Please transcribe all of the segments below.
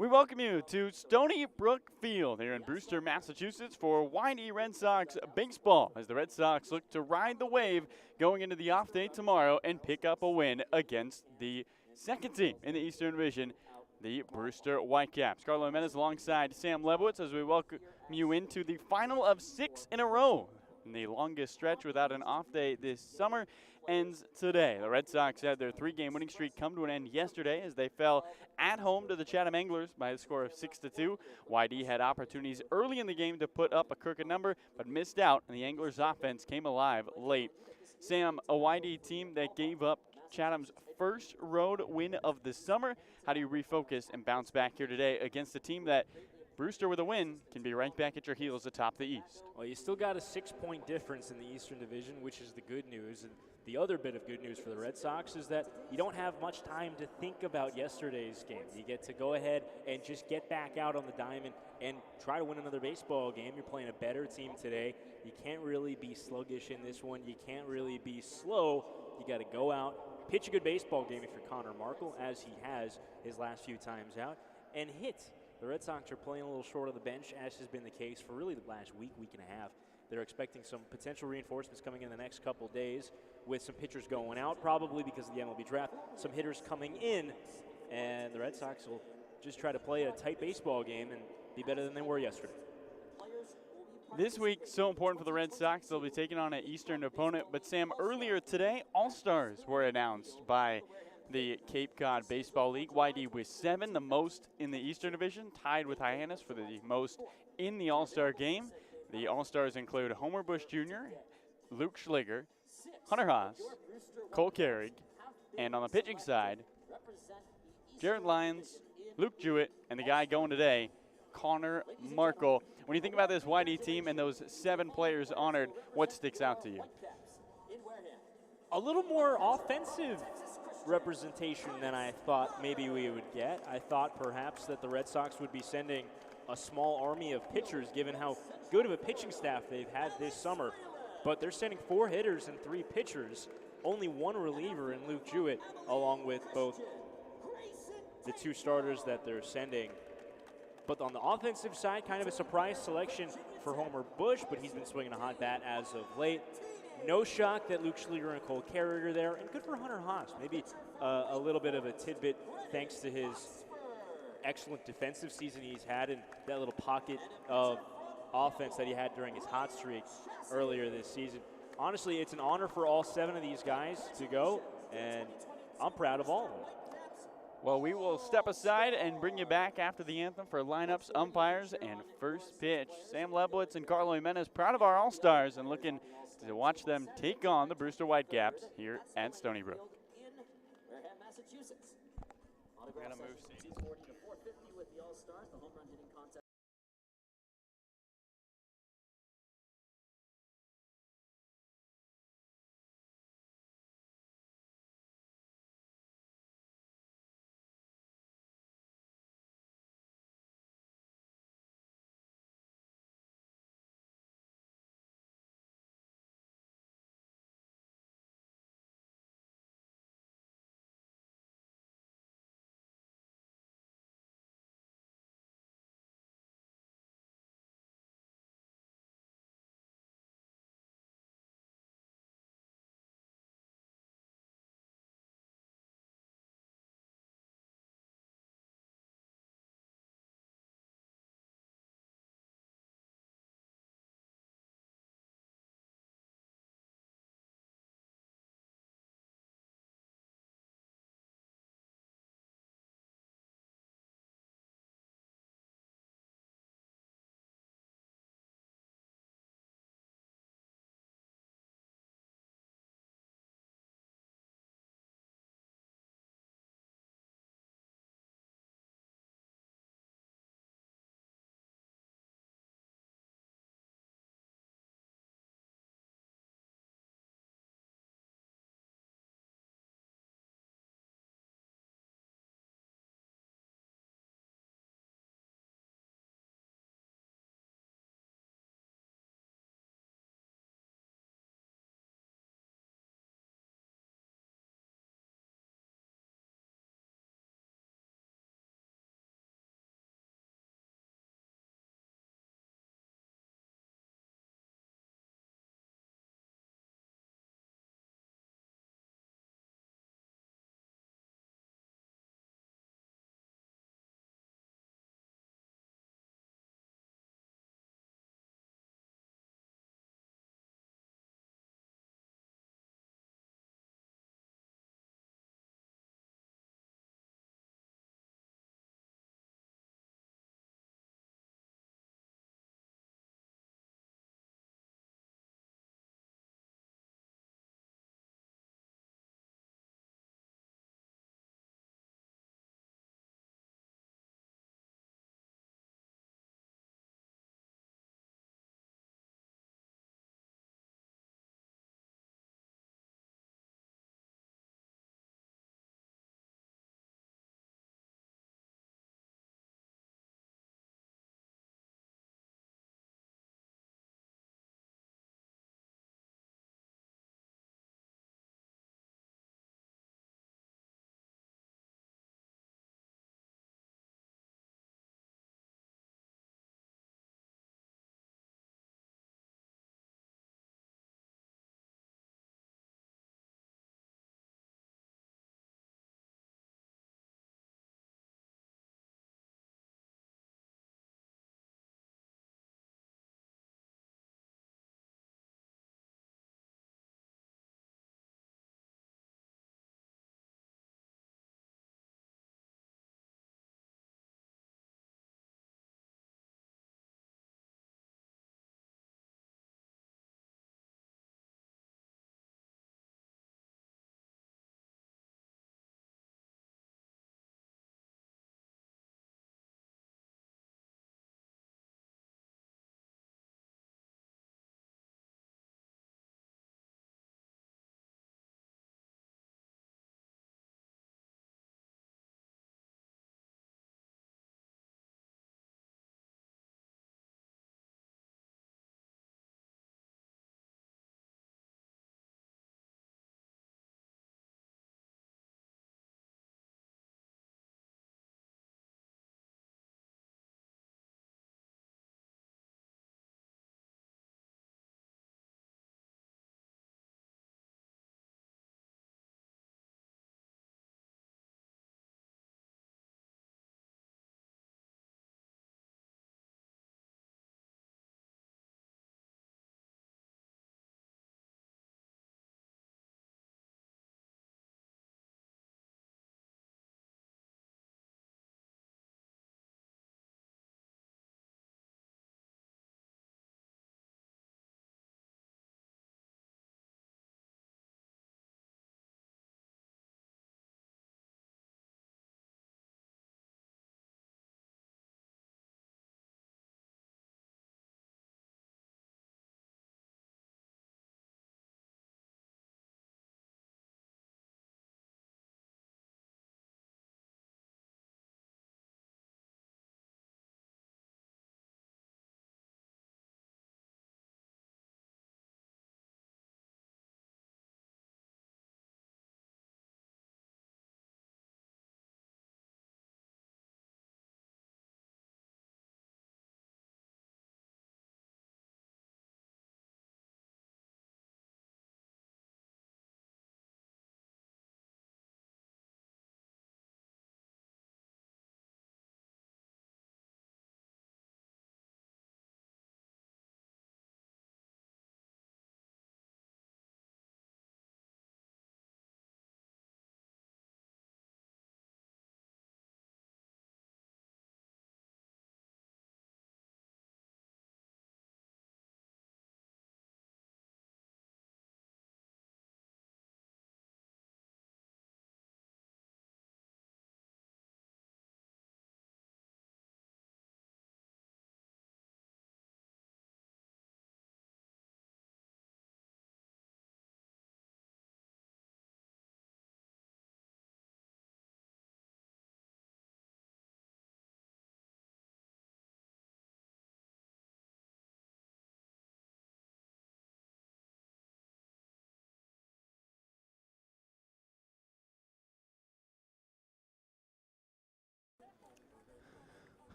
We welcome you to Stony Brook Field here in Brewster, Massachusetts for Y-D Red Sox baseball as the Red Sox look to ride the wave going into the off day tomorrow and pick up a win against the second team in the Eastern Division, the Brewster Whitecaps. Carlo Jimenez alongside Sam Lebowitz as we welcome you into the final of 6 in a row. And the longest stretch without an off day this summer ends today. The Red Sox had their 3-game winning streak come to an end yesterday as they fell at home to the Chatham Anglers by a score of 6-2. Y-D had opportunities early in the game to put up a crooked number, but missed out, and the Anglers' offense came alive late. Sam, a Y-D team that gave up Chatham's first road win of the summer. How do you refocus and bounce back here today against a team that Brewster with a win can be right back at your heels atop the East? Well, you still got a 6-point difference in the Eastern Division, which is the good news. And the other bit of good news for the Red Sox is that you don't have much time to think about yesterday's game. You get to go ahead and just get back out on the diamond and try to win another baseball game. You're playing a better team today. You can't really be sluggish in this one. You can't really be slow. You got to go out, pitch a good baseball game if you're Connor Markle, as he has his last few times out, and hit. The Red Sox are playing a little short on the bench, as has been the case for really the last week and a half. They're expecting some potential reinforcements coming in the next couple days, with some pitchers going out, probably because of the MLB draft, some hitters coming in, and the Red Sox will just try to play a tight baseball game and be better than they were yesterday. This week, so important for the Red Sox. They'll be taking on an Eastern opponent. But, Sam, earlier today, All-Stars were announced by the Cape Cod Baseball League. Y-D with 7, the most in the Eastern Division, tied with Hyannis for the most in the All-Star game. The All-Stars include Homer Bush Jr., Luke Schliger, Hunter Haas, Cole Carrig, and on the pitching side, Jared Lyons, Luke Jewett, and the guy going today, Connor Markle. When you think about this Y-D team and those 7 players honored, what sticks out to you? A little more offensive representation than I thought maybe we would get. I thought perhaps that the Red Sox would be sending a small army of pitchers given how good of a pitching staff they've had this summer. But they're sending 4 hitters and 3 pitchers, only 1 reliever in Luke Jewett, along with both the 2 starters that they're sending. But on the offensive side, kind of a surprise selection for Homer Bush, but he's been swinging a hot bat as of late. No shock that Luke Schliger and Cole Carrig are there, and good for Hunter Haas. Maybe a little bit of a tidbit thanks to his excellent defensive season he's had and that little pocket of offense that he had during his hot streak earlier this season. Honestly, it's an honor for all 7 of these guys to go, and I'm proud of all of them. Well, we will step aside and bring you back after the anthem for lineups, umpires, and first pitch. Sam Lebowitz and Carlo Jimenez proud of our All-Stars and looking to watch them take on the Brewster Whitecaps here at Stony Brook. We're going to move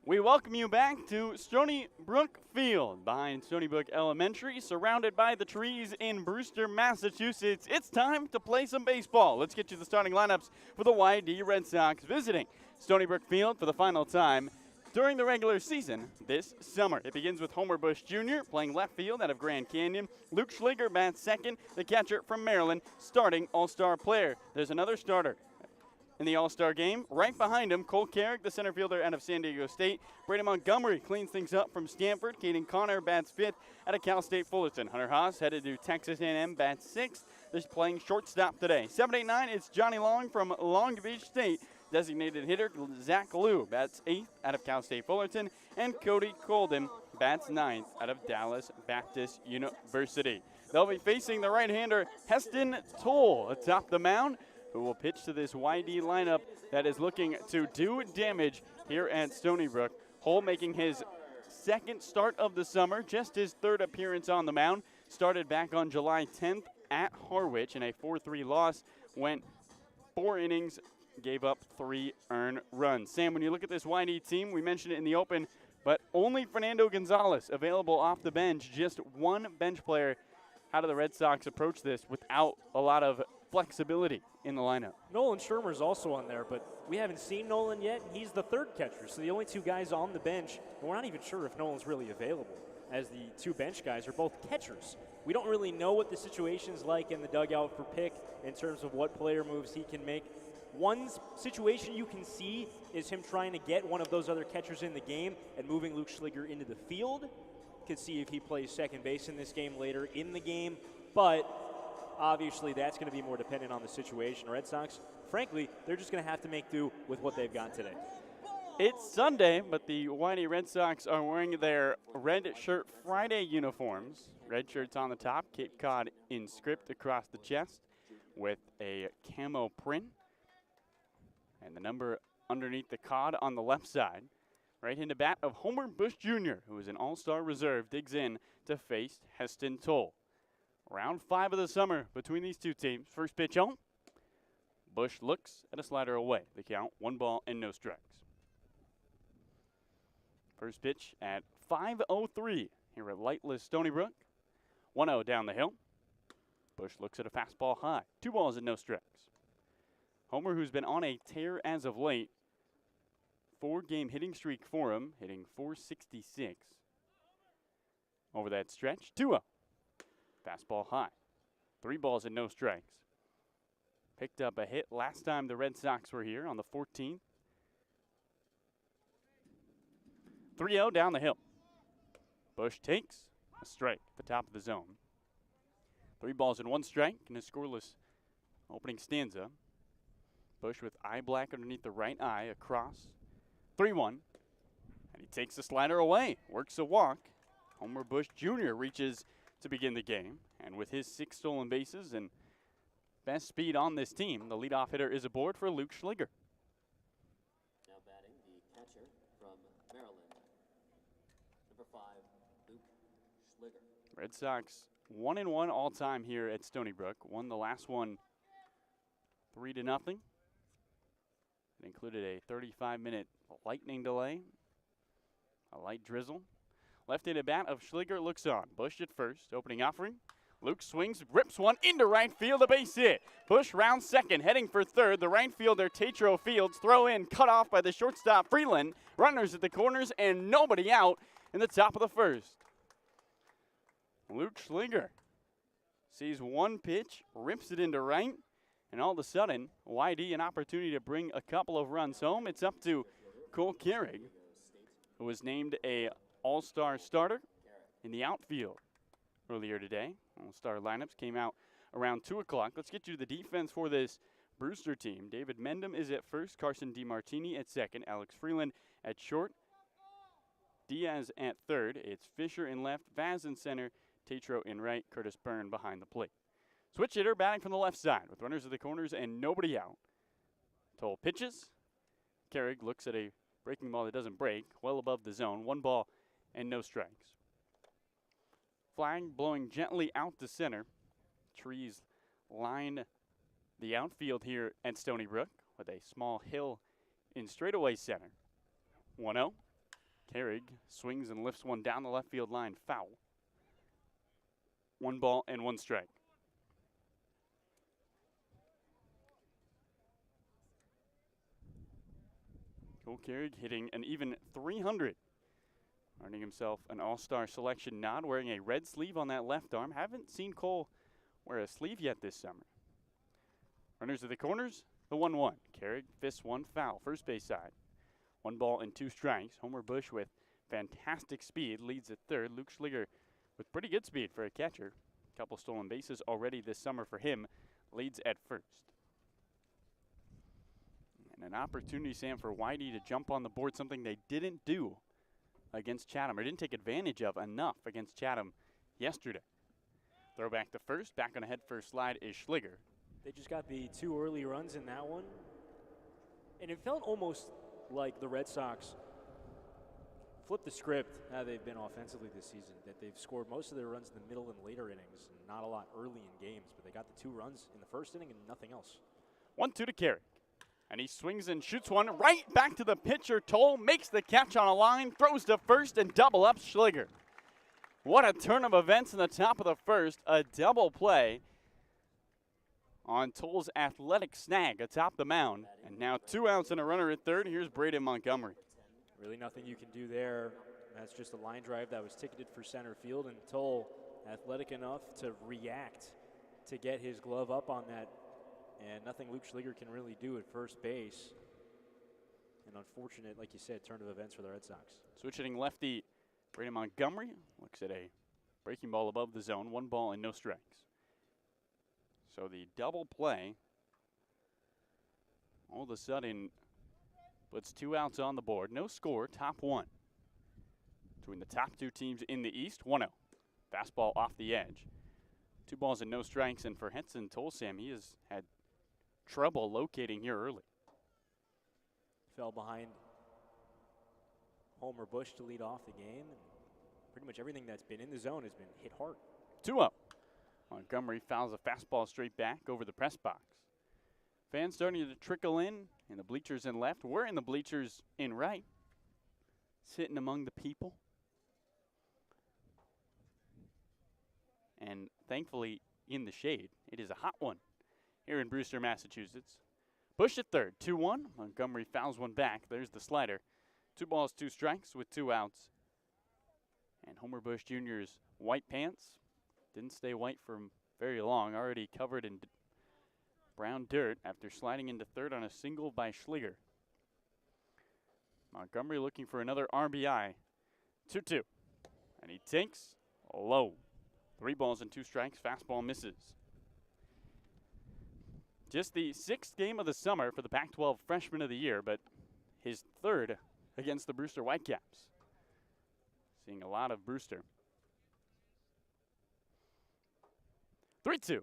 We welcome you back to Stony Brook Field behind Stony Brook Elementary, surrounded by the trees in Brewster, Massachusetts. It's time to play some baseball. Let's get you the starting lineups for the Y-D Red Sox visiting Stony Brook Field for the final time during the regular season this summer. It begins with Homer Bush Jr. playing left field out of Grand Canyon. Luke Schliger bats second, the catcher from Maryland, starting all-star player. There's another starter in the All-Star game. Right behind him, Cole Carrick, the center fielder out of San Diego State. Brady Montgomery cleans things up from Stanford. Caden Connor bats fifth out of Cal State Fullerton. Hunter Haas headed to Texas A&M, bats sixth. They're playing shortstop today. 7-8-9, it's Johnny Long from Long Beach State. Designated hitter Zach Liu bats eighth out of Cal State Fullerton. And Cody Colden bats ninth out of Dallas Baptist University. They'll be facing the right-hander Heston Toll atop the mound, who will pitch to this Y-D lineup that is looking to do damage here at Stony Brook. Hull making his second start of the summer, just his third appearance on the mound. Started back on July 10th at Harwich in a 4-3 loss. Went 4 innings, gave up 3 earned runs. Sam, when you look at this Y-D team, we mentioned it in the open, but only Fernando Gonzalez available off the bench, just one bench player. How do the Red Sox approach this without a lot of flexibility in the lineup? Nolan Shermer's also on there, but we haven't seen Nolan yet. He's the third catcher, so the only 2 guys on the bench, and we're not even sure if Nolan's really available, as the 2 bench guys are both catchers. We don't really know what the situation's like in the dugout for Pick in terms of what player moves he can make. One situation you can see is him trying to get one of those other catchers in the game and moving Luke Schliger into the field. Could see if he plays second base in this game later in the game, but obviously that's going to be more dependent on the situation. Red Sox, frankly, they're just going to have to make do with what they've got today. It's Sunday, but the Y-D Red Sox are wearing their Red Shirt Friday uniforms. Red shirts on the top, Cape Cod in script across the chest with a camo print, and the number underneath the cod on the left side. Right-handed bat of Homer Bush Jr., who is an all-star reserve, digs in to face Heston Toll. Round 5 of the summer between these 2 teams. First pitch on. Bush looks at a slider away. The count, 1 ball and no strikes. First pitch at 5:03 here at lightless Stony Brook. 1-0 down the hill. Bush looks at a fastball high. 2 balls and no strikes. Homer, who's been on a tear as of late, 4-game hitting streak for him, hitting .466 over that stretch. 2-0. Fastball high. 3 balls and no strikes. Picked up a hit last time the Red Sox were here on the 14th. 3-0 down the hill. Bush takes a strike at the top of the zone. 3 balls and 1 strike in a scoreless opening stanza. Bush with eye black underneath the right eye across. 3-1. And he takes the slider away. Works a walk. Homer Bush Jr. reaches to begin the game. And with his 6 stolen bases and best speed on this team, the leadoff hitter is aboard for Luke Schliger. Now batting the catcher from Maryland, number 5, Luke Schliger. Red Sox 1-1 all time here at Stony Brook. Won the last one 3-0. It included a 35-minute lightning delay, a light drizzle. Left-handed bat of Schliger looks on. Bush at first, opening offering. Luke swings, rips one into right field, a base hit. Bush rounds second, heading for third. The right fielder, Tatro Fields, throw in, cut off by the shortstop, Freeland. Runners at the corners and nobody out in the top of the first. Luke Schliger sees one pitch, rips it into right, and all of a sudden, Y-D an opportunity to bring a couple of runs home. It's up to Cole Carrick, who was named a all-star starter in the outfield earlier today. All-star lineups came out around 2 o'clock. Let's get you to the defense for this Brewster team. David Mendham is at first, Carson DiMartini at second, Alex Freeland at short, Diaz at third. It's Fisher in left, Vaz in center, Tatro in right, Curtis Byrne behind the plate. Switch hitter batting from the left side with runners at the corners and nobody out. Toll pitches. Carrick looks at a breaking ball that doesn't break, well above the zone. 1 ball and no strikes. Flag blowing gently out to center. Trees line the outfield here at Stony Brook with a small hill in straightaway center. 1-0. Carrig swings and lifts one down the left field line, foul. 1 ball and 1 strike. Cole Carrig hitting an even 300. Earning himself an all-star selection nod, wearing a red sleeve on that left arm. Haven't seen Cole wear a sleeve yet this summer. Runners at the corners, the 1-1. Carrig fists one foul, first base side. 1 ball and 2 strikes. Homer Bush with fantastic speed leads at third. Luke Schliger with pretty good speed for a catcher. Couple stolen bases already this summer for him, leads at first. And an opportunity, Sam, for Y-D to jump on the board, something they didn't do against Chatham, or didn't take advantage of enough against Chatham yesterday. Throw back to first, back on a head-first slide is Schliger. They just got the 2 early runs in that one. And it felt almost like the Red Sox flipped the script how they've been offensively this season, that they've scored most of their runs in the middle and later innings, and not a lot early in games, but they got the 2 runs in the first inning and nothing else. 1-2 to Carrig. And he swings and shoots one right back to the pitcher. Toll makes the catch on a line, throws to first, and double up Schliger. What a turn of events in the top of the first. A double play on Toll's athletic snag atop the mound. And now 2 outs and a runner at third. Here's Braden Montgomery. Really nothing you can do there. That's just a line drive that was ticketed for center field, and Toll athletic enough to react to get his glove up on that. And nothing Luke Schliger can really do at first base. An unfortunate, like you said, turn of events for the Red Sox. Switch hitting lefty Braden Montgomery looks at a breaking ball above the zone. 1 ball and no strikes. So the double play all of a sudden puts 2 outs on the board. No score, top 1. Between the top 2 teams in the East, 1-0. Fastball off the edge. 2 balls and no strikes, and for Henson Tolsam, he has had trouble locating here early. Fell behind Homer Bush to lead off the game. And pretty much everything that's been in the zone has been hit hard. 2-0. Montgomery fouls a fastball straight back over the press box. Fans starting to trickle in the bleachers in left. We're in the bleachers in right, sitting among the people. And thankfully in the shade. It is a hot one here in Brewster, Massachusetts. Bush at third, 2-1. Montgomery fouls one back. There's the slider. 2 balls, 2 strikes with 2 outs. And Homer Bush Jr.'s white pants didn't stay white for very long. Already covered in brown dirt after sliding into third on a single by Schliger. Montgomery looking for another RBI. 2-2. And he takes low. 3 balls and 2 strikes. Fastball misses. Just the 6th game of the summer for the Pac-12 Freshman of the Year, but his 3rd against the Brewster Whitecaps. Seeing a lot of Brewster. 3-2.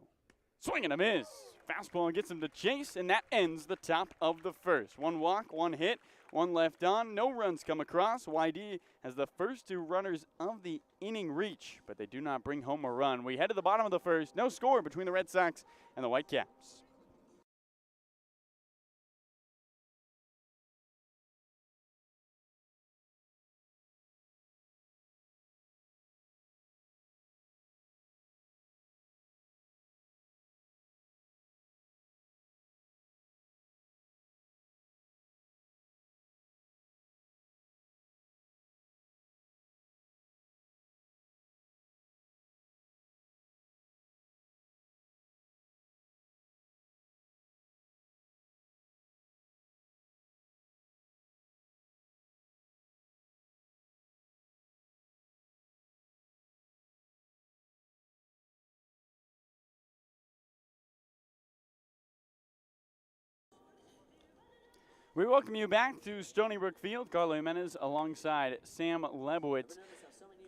Swing and a miss. Fastball gets him to chase, and that ends the top of the first. 1 walk, 1 hit, 1 left on. No runs come across. Y-D has the first 2 runners of the inning reach, but they do not bring home a run. We head to the bottom of the first. No score between the Red Sox and the Whitecaps. We welcome you back to Stony Brook Field. Carlo Jimenez alongside Sam Lebowitz.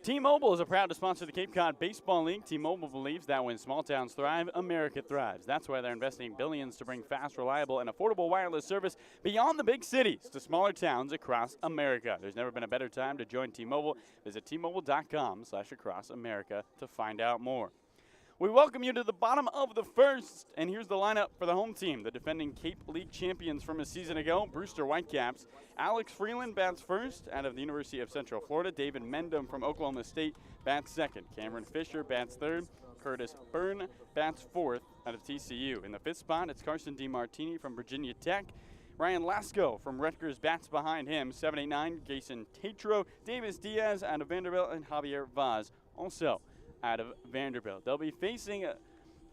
T-Mobile is proud to sponsor the Cape Cod Baseball League. T-Mobile believes that when small towns thrive, America thrives. That's why they're investing billions to bring fast, reliable, and affordable wireless service beyond the big cities to smaller towns across America. There's never been a better time to join T-Mobile. Visit T-Mobile.com/acrossamerica to find out more. We welcome you to the bottom of the first, and here's the lineup for the home team. The defending Cape League champions from a season ago, Brewster Whitecaps. Alex Freeland bats first out of the University of Central Florida. David Mendham from Oklahoma State bats second. Cameron Fisher bats third. Curtis Byrne bats fourth out of TCU. In the fifth spot, it's Carson DiMartini from Virginia Tech. Ryan Lasko from Rutgers bats behind him. 7'8", Jason Tatro, Davis Diaz out of Vanderbilt, and Javier Vaz also out of Vanderbilt. They'll be facing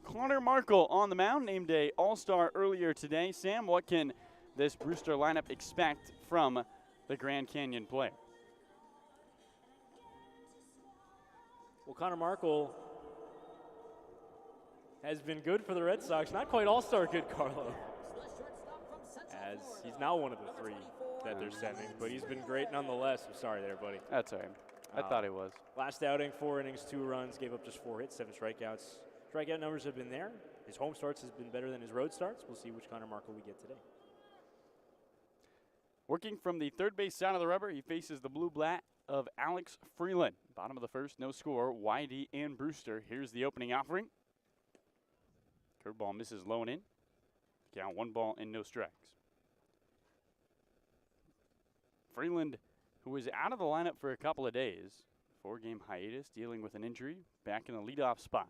Connor Markle on the mound, named a All-Star earlier today. Sam, what can this Brewster lineup expect from the Grand Canyon player? Well, Connor Markle has been good for the Red Sox. Not quite All-Star good, Carlo, as he's now one of the three that they're sending, but he's been great nonetheless. I'm sorry there, buddy. That's all right. I thought he was. Last outing, 4 innings, 2 runs, gave up just 4 hits, 7 strikeouts. Strikeout numbers have been there. His home starts has been better than his road starts. We'll see which Connor Markle we get today. Working from the third base side of the rubber, he faces the blue bat of Alex Freeland. Bottom of the first, no score. Y-D and Brewster. Here's the opening offering. Curveball misses low and in. Count 1 ball and no strikes. Freeland, who was out of the lineup for a couple of days, 4-game hiatus, dealing with an injury, back in the leadoff spot.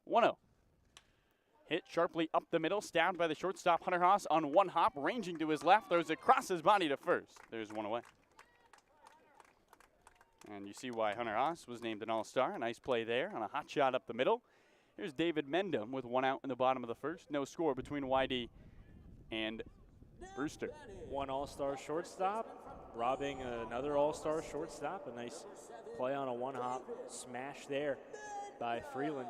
1-0. Hit sharply up the middle, stabbed by the shortstop Hunter Haas on one hop, ranging to his left, throws across his body to first. There's one away. And you see why Hunter Haas was named an All-Star. A nice play there on a hot shot up the middle. Here's David Mendham with 1 out in the bottom of the first. No score between Y-D and Brewster. 1 All-Star shortstop, robbing another All-Star shortstop. A nice play on a one-hop smash there by Freeland.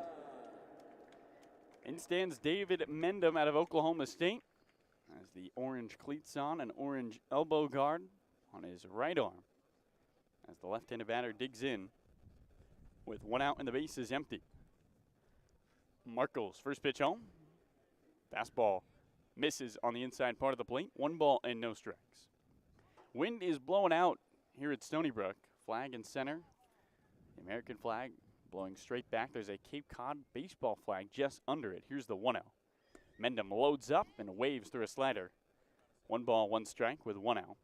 In stands David Mendham out of Oklahoma State. Has the orange cleats on, an orange elbow guard on his right arm. As the left-handed batter digs in with 1 out and the base is empty. Markle's first pitch home. Fastball misses on the inside part of the plate. 1 ball and no strikes. Wind is blowing out here at Stony Brook. Flag in center. The American flag blowing straight back. There's a Cape Cod baseball flag just under it. Here's the 1-0. Mendham loads up and waves through a slider. 1 ball, 1 strike with 1 out.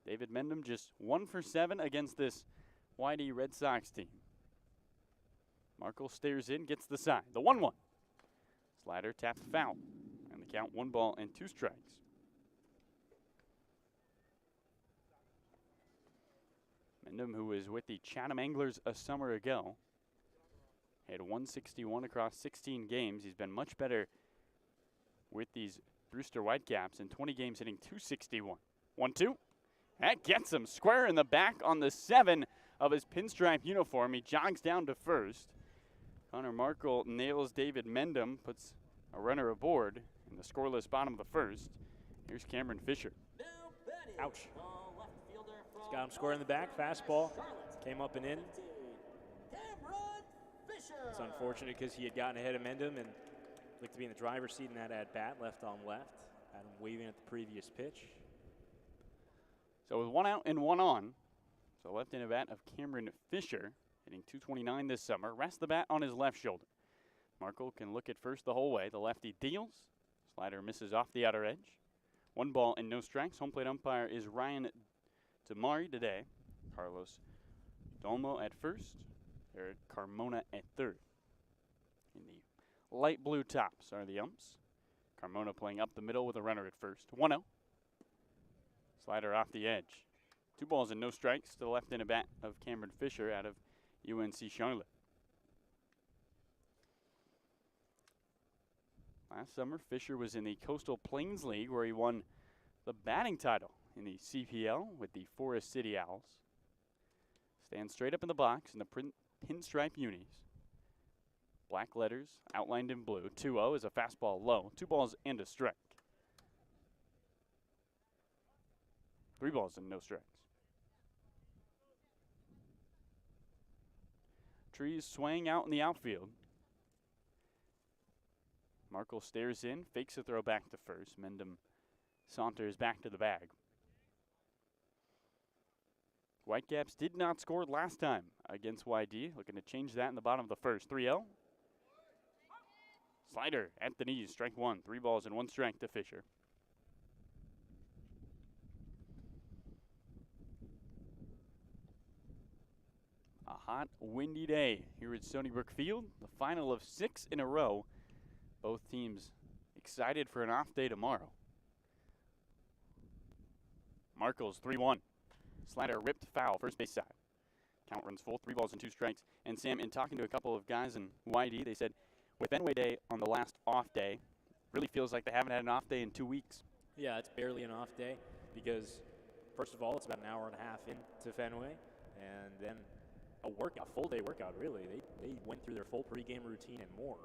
David Mendham just 1 for 7 against this Y-D Red Sox team. Markle stares in, gets the sign. The 1-1. Slider tapped foul. And the count 1 ball and 2 strikes. Mendham, who was with the Chatham Anglers a summer ago, had 161 across 16 games. He's been much better with these Brewster Whitecaps in 20 games, hitting 261. 1-2. That gets him square in the back on the 7 of his pinstripe uniform. He jogs down to first. Connor Markle nails David Mendham, puts a runner aboard in the scoreless bottom of the first. Here's Cameron Fisher. Ouch. He's got him square in the back. Fastball came up and in. It's unfortunate because he had gotten ahead of Mendham and looked to be in the driver's seat in that at-bat, left on left. Had him waving at the previous pitch. So with 1 out and 1 on, so left-handed bat of Cameron Fisher, hitting 229 this summer. Rests the bat on his left shoulder. Markle can look at first the whole way. The lefty deals. Slider misses off the outer edge. 1 ball and no strikes. Home plate umpire is Ryan Tamari today. Carlos Domo at first. Eric Carmona at third. In the light blue tops are the umps. Carmona playing up the middle with a runner at first. 1-0. Slider off the edge. 2 balls and no strikes to the left-handed bat of Cameron Fisher out of UNC Charlotte. Last summer, Fisher was in the Coastal Plains League where he won the batting title in the CPL with the Forest City Owls. Stands straight up in the box in the pinstripe unis. Black letters outlined in blue. 2-0 is a fastball low. 2 balls and a strike. 3 balls and no strikes. Trees swaying out in the outfield. Markle stares in, fakes a throw back to first. Mendham saunters back to the bag. Whitecaps did not score last time against Y-D. Looking to change that in the bottom of the first. 3-0. Slider at the knees, strike one. 3 balls and 1 strike to Fisher. A hot, windy day here at Stony Brook Field. The final of 6 in a row. Both teams excited for an off day tomorrow. Markles 3-1. Slider ripped foul, first base side. Count runs full, 3 balls and 2 strikes. And Sam, in talking to a couple of guys in Y-D, they said with Benway Day on the last off day, really feels like they haven't had an off day in 2 weeks. Yeah, it's barely an off day because, first of all, it's about an hour and a half into Fenway, and then a full day workout, really. They went through their full pregame routine and more.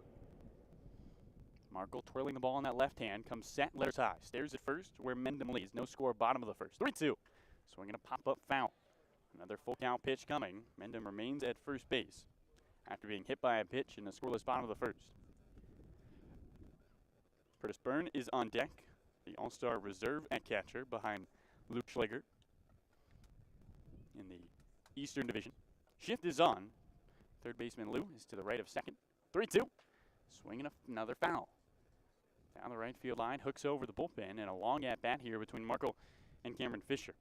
Markle twirling the ball on that left hand, comes set, letters high. Stares at first where Mendham leads. No score, bottom of the first. 3-2. Swinging a pop-up foul. Another full count pitch coming. Mendham remains at first base after being hit by a pitch in the scoreless bottom of the first. Curtis Byrne is on deck, the All-Star reserve at catcher behind Luke Schliger in the Eastern Division. Shift is on. Third baseman Lou is to the right of second. 3-2. Swinging another foul. Down the right field line, hooks over the bullpen, and a long at-bat here between Markle and Cameron Fisher.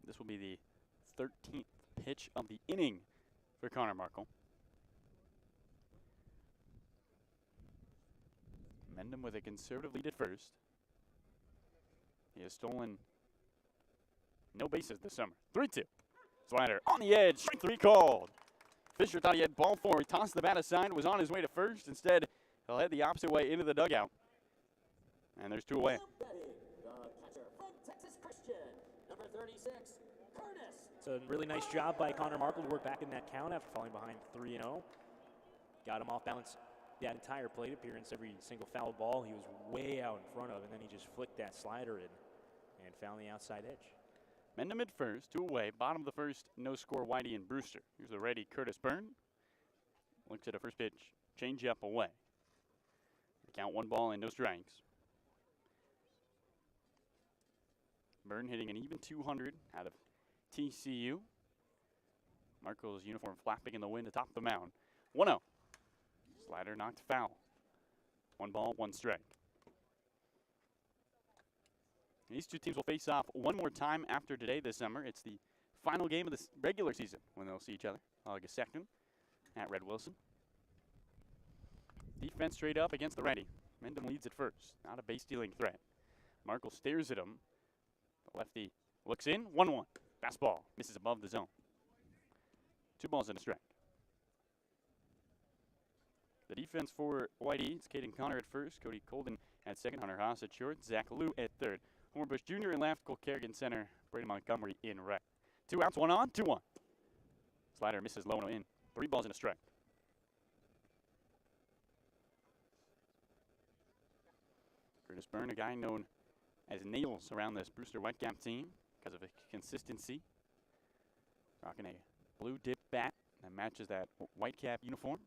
This will be the 13th pitch of the inning for Connor Markle. Mendham with a conservative lead at first. He has stolen no bases this summer. 3-2. Slider on the edge, strike 3 called. Fisher thought he had ball 4. He tossed the bat aside, was on his way to first. Instead, he'll head the opposite way into the dugout. And there's 2 away. The catcher from Texas Christian, number 36, Curtis. It's a really nice job by Connor Markle to work back in that count after falling behind 3-0. Got him off balance that entire plate appearance, every single foul ball he was way out in front of, and then he just flicked that slider in and found the outside edge. Mendham at first, 2 away. Bottom of the first, no score, Y-D and Brewster. Here's the ready Curtis Byrne. Looks at a first pitch, change up away. The count 1 ball and no strikes. Byrne hitting an even 200 out of TCU. Markle's uniform flapping in the wind atop the mound. 1-0. Slider knocked foul. 1 ball, 1 strike. These 2 teams will face off one more time after today this summer. It's the final game of the regular season when they'll see each other. August 2nd at Red Wilson. Defense straight up against the righty. Mendham leads at first. Not a base-stealing threat. Markle stares at him. The lefty looks in. 1-1. Fastball. Misses above the zone. 2 balls and a strike. The defense for Y-D, it's Caden Connor at first, Cody Colden at second, Hunter Haas at short, Zach Liu at third, Homer Bush Jr. in left, Cole Kerrigan center, Brady Montgomery in right. 2 outs, 1 on, 2-1. Slider misses low and in. 3 balls and a strike. Curtis Byrne, a guy known as Nails around this Brewster Whitecap team because of his consistency. Rocking a blue dip bat that matches that Whitecap uniform.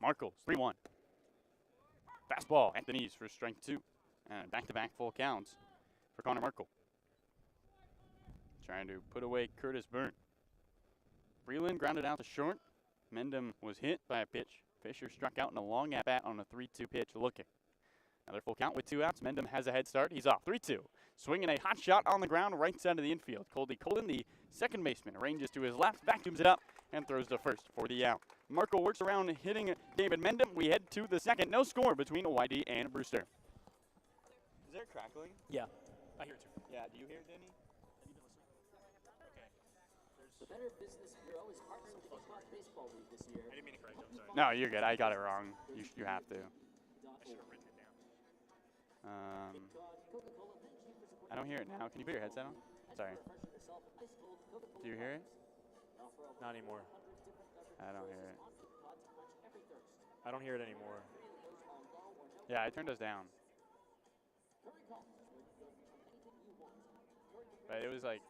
Markles, 3-1. Fastball at the knees for strike 2. And back-to-back full counts for Connor Markle. Trying to put away Curtis Byrne. Freeland grounded out to short. Mendham was hit by a pitch. Fisher struck out in a long at-bat on a 3-2 pitch looking. Another full count with 2 outs. Mendham has a head start. He's off. 3-2. Swinging a hot shot on the ground right side of the infield. Cody Colden, the second baseman, ranges to his left, vacuums it up, and throws to first for the out. Markle works around hitting David Mendham. We head to the second. No score between Y-D and Brewster. Is there crackling? Yeah, I hear it too. Yeah, do you hear it, Danie? The Better Business Bureau is partnering with the College Baseball League this year. I didn't mean to correct you, I'm sorry. No, you're good. I got it wrong. You have to. I should have written it down. I don't hear it now. Can you put your headset on? Sorry. Do you hear it? Not anymore. I don't hear it. I don't hear it anymore. Yeah, I turned us down. But it was like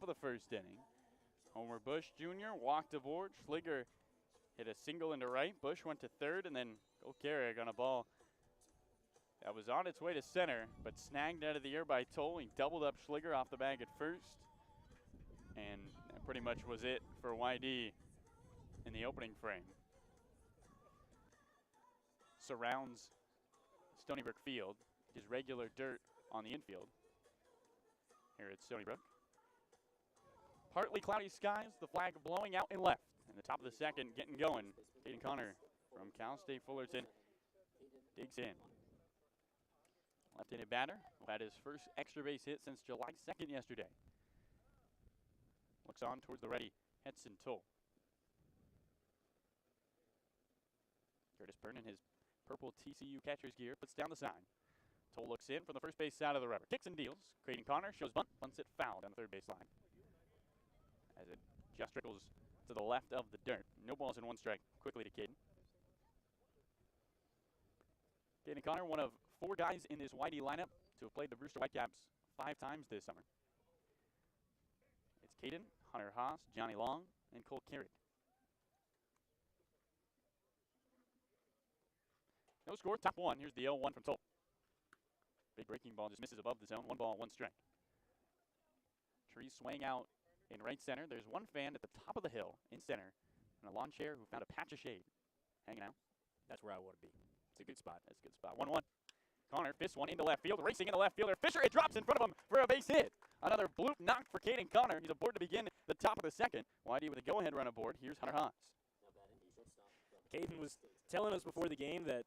the first inning. Homer Bush Jr. walked aboard. Schliger hit a single into right. Bush went to third, and then Go Carrick on a ball that was on its way to center, but snagged out of the air by Toll. He doubled up Schliger off the bag at first, and that pretty much was it for Y-D in the opening frame. Surrounds Stony Brook Field, his regular dirt on the infield here at Stony Brook. Partly cloudy skies, the flag blowing out and left. And the top of the second getting going. Caden Connor from Cal State Fullerton digs in. Left-handed batter who had his first extra base hit since July 2nd yesterday. Looks on towards the ready, Hetson Toll. Curtis Byrne in his purple TCU catcher's gear puts down the sign. Toll looks in from the first base side of the rubber. Kicks and deals. Caden Connor shows bunt, bunts it foul down the third base line. As it just trickles to the left of the dirt. No balls and one strike. Quickly to Caden. Caden Connor, one of 4 guys in this Y-D lineup to have played the Brewster Whitecaps 5 times this summer. It's Caden, Hunter Haas, Johnny Long, and Cole Carrick. No score, top 1. Here's the 0-1 from Toll. Big breaking ball just misses above the zone. 1 ball, 1 strike. Trees swaying out in right center. There's one fan at the top of the hill in center and a lawn chair who found a patch of shade hanging out. That's where I want to be. It's a good spot. That's a good spot. 1-1. Connor fists one into left field, racing into left fielder. Fisher, it drops in front of him for a base hit. Another bloop knock for Caden Connor. He's aboard to begin the top of the second. Y-D with a go-ahead run aboard. Here's Hunter Haas. Caden was telling us before the game that,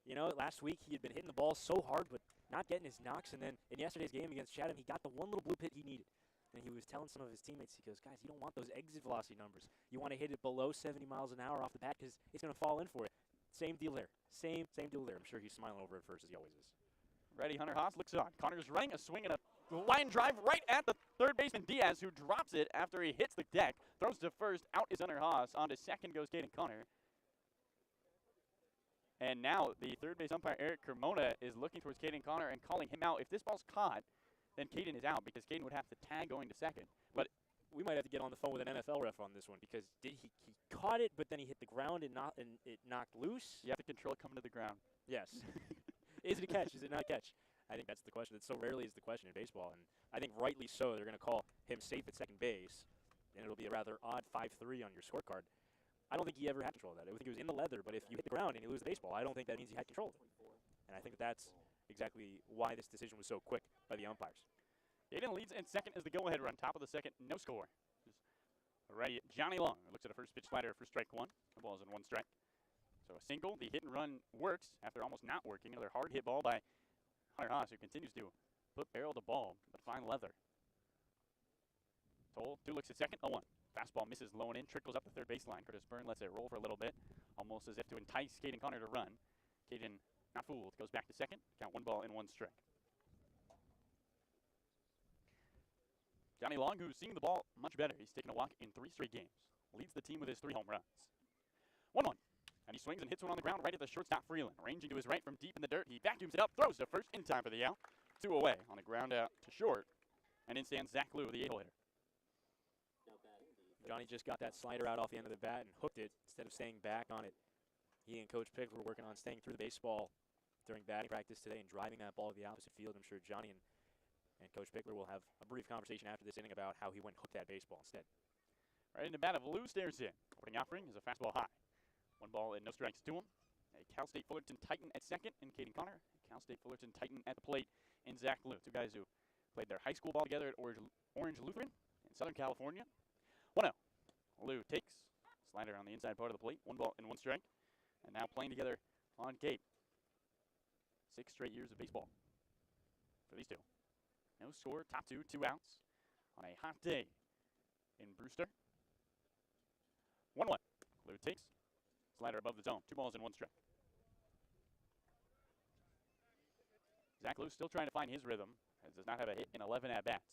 you know, last week he had been hitting the ball so hard but not getting his knocks. And then in yesterday's game against Chatham, he got the one little bloop hit he needed. And he was telling some of his teammates, he goes, guys, you don't want those exit velocity numbers. You want to hit it below 70 miles an hour off the bat because it's going to fall in for it. Same deal there. Same deal there. I'm sure he's smiling over it first as he always is. Ready, Hunter Haas looks on. Connor's running a swing and a line drive right at the third baseman Diaz, who drops it after he hits the deck. Throws to first. Out is Hunter Haas. On to second goes Caden Connor. And now the third base umpire, Eric Cremona, is looking towards Caden Connor and calling him out. If this ball's caught, then Caden is out because Caden would have to tag going to second. But we might have to get on the phone with an NFL ref on this one because he caught it, but then he hit the ground and it knocked loose. You have to control it coming to the ground. Yes. Is it a catch? Is it not a catch? I think that's the question. It so rarely is the question in baseball, and I think rightly so. They're going to call him safe at second base, and it'll be a rather odd 5-3 on your scorecard. I don't think he ever had control of that. I think he was in the leather, but if you hit the ground and you lose the baseball, I don't think that means you had control of it. And I think that's exactly why this decision was so quick by the umpires. Caden leads in second as the go-ahead run. Top of the second, no score. Ready, Johnny Long looks at a first pitch slider for strike 1. The ball's in 1 strike. So a single, the hit and run works after almost not working. Another hard hit ball by Hunter Haas, who continues to put barrel to ball, but find leather. Toll, 2 looks at second, 0-1. Fastball misses low and in, trickles up the third baseline. Curtis Byrne lets it roll for a little bit, almost as if to entice Caden Connor to run. Caden, not fooled, goes back to second. Count 1 ball and 1 strike. Johnny Long, who's seeing the ball much better. He's taken a walk in 3 straight games. Leads the team with his 3 home runs. 1-1. And he swings and hits one on the ground right at the shortstop Freeland. Ranging to his right from deep in the dirt. He vacuums it up, throws to first in time for the out. 2 away on the ground out to short. And in stands Zach Lou, the 8-hole hitter. Johnny just got that slider out off the end of the bat and hooked it instead of staying back on it. He and Coach Pickler were working on staying through the baseball during batting practice today and driving that ball to the opposite field. I'm sure Johnny and Coach Pickler will have a brief conversation after this inning about how he went and hooked that baseball instead. Right in the bat of Lou stares in. Opening offering is a fastball high. 1 ball and no strikes to him. A Cal State Fullerton Titan at second in Caden Connor. A Cal State Fullerton Titan at the plate in Zach Lou. 2 guys who played their high school ball together at Orange Lutheran in Southern California. 1-0. Lou takes. Slider on the inside part of the plate. 1 ball and 1 strike. And now playing together on Cape. 6 straight years of baseball for these 2. No score, top 2, 2 outs on a hot day in Brewster. 1-1. Lou takes. Slider above the zone. 2 balls and 1 strike. Zach Lou still trying to find his rhythm, as does not have a hit in 11 at-bats.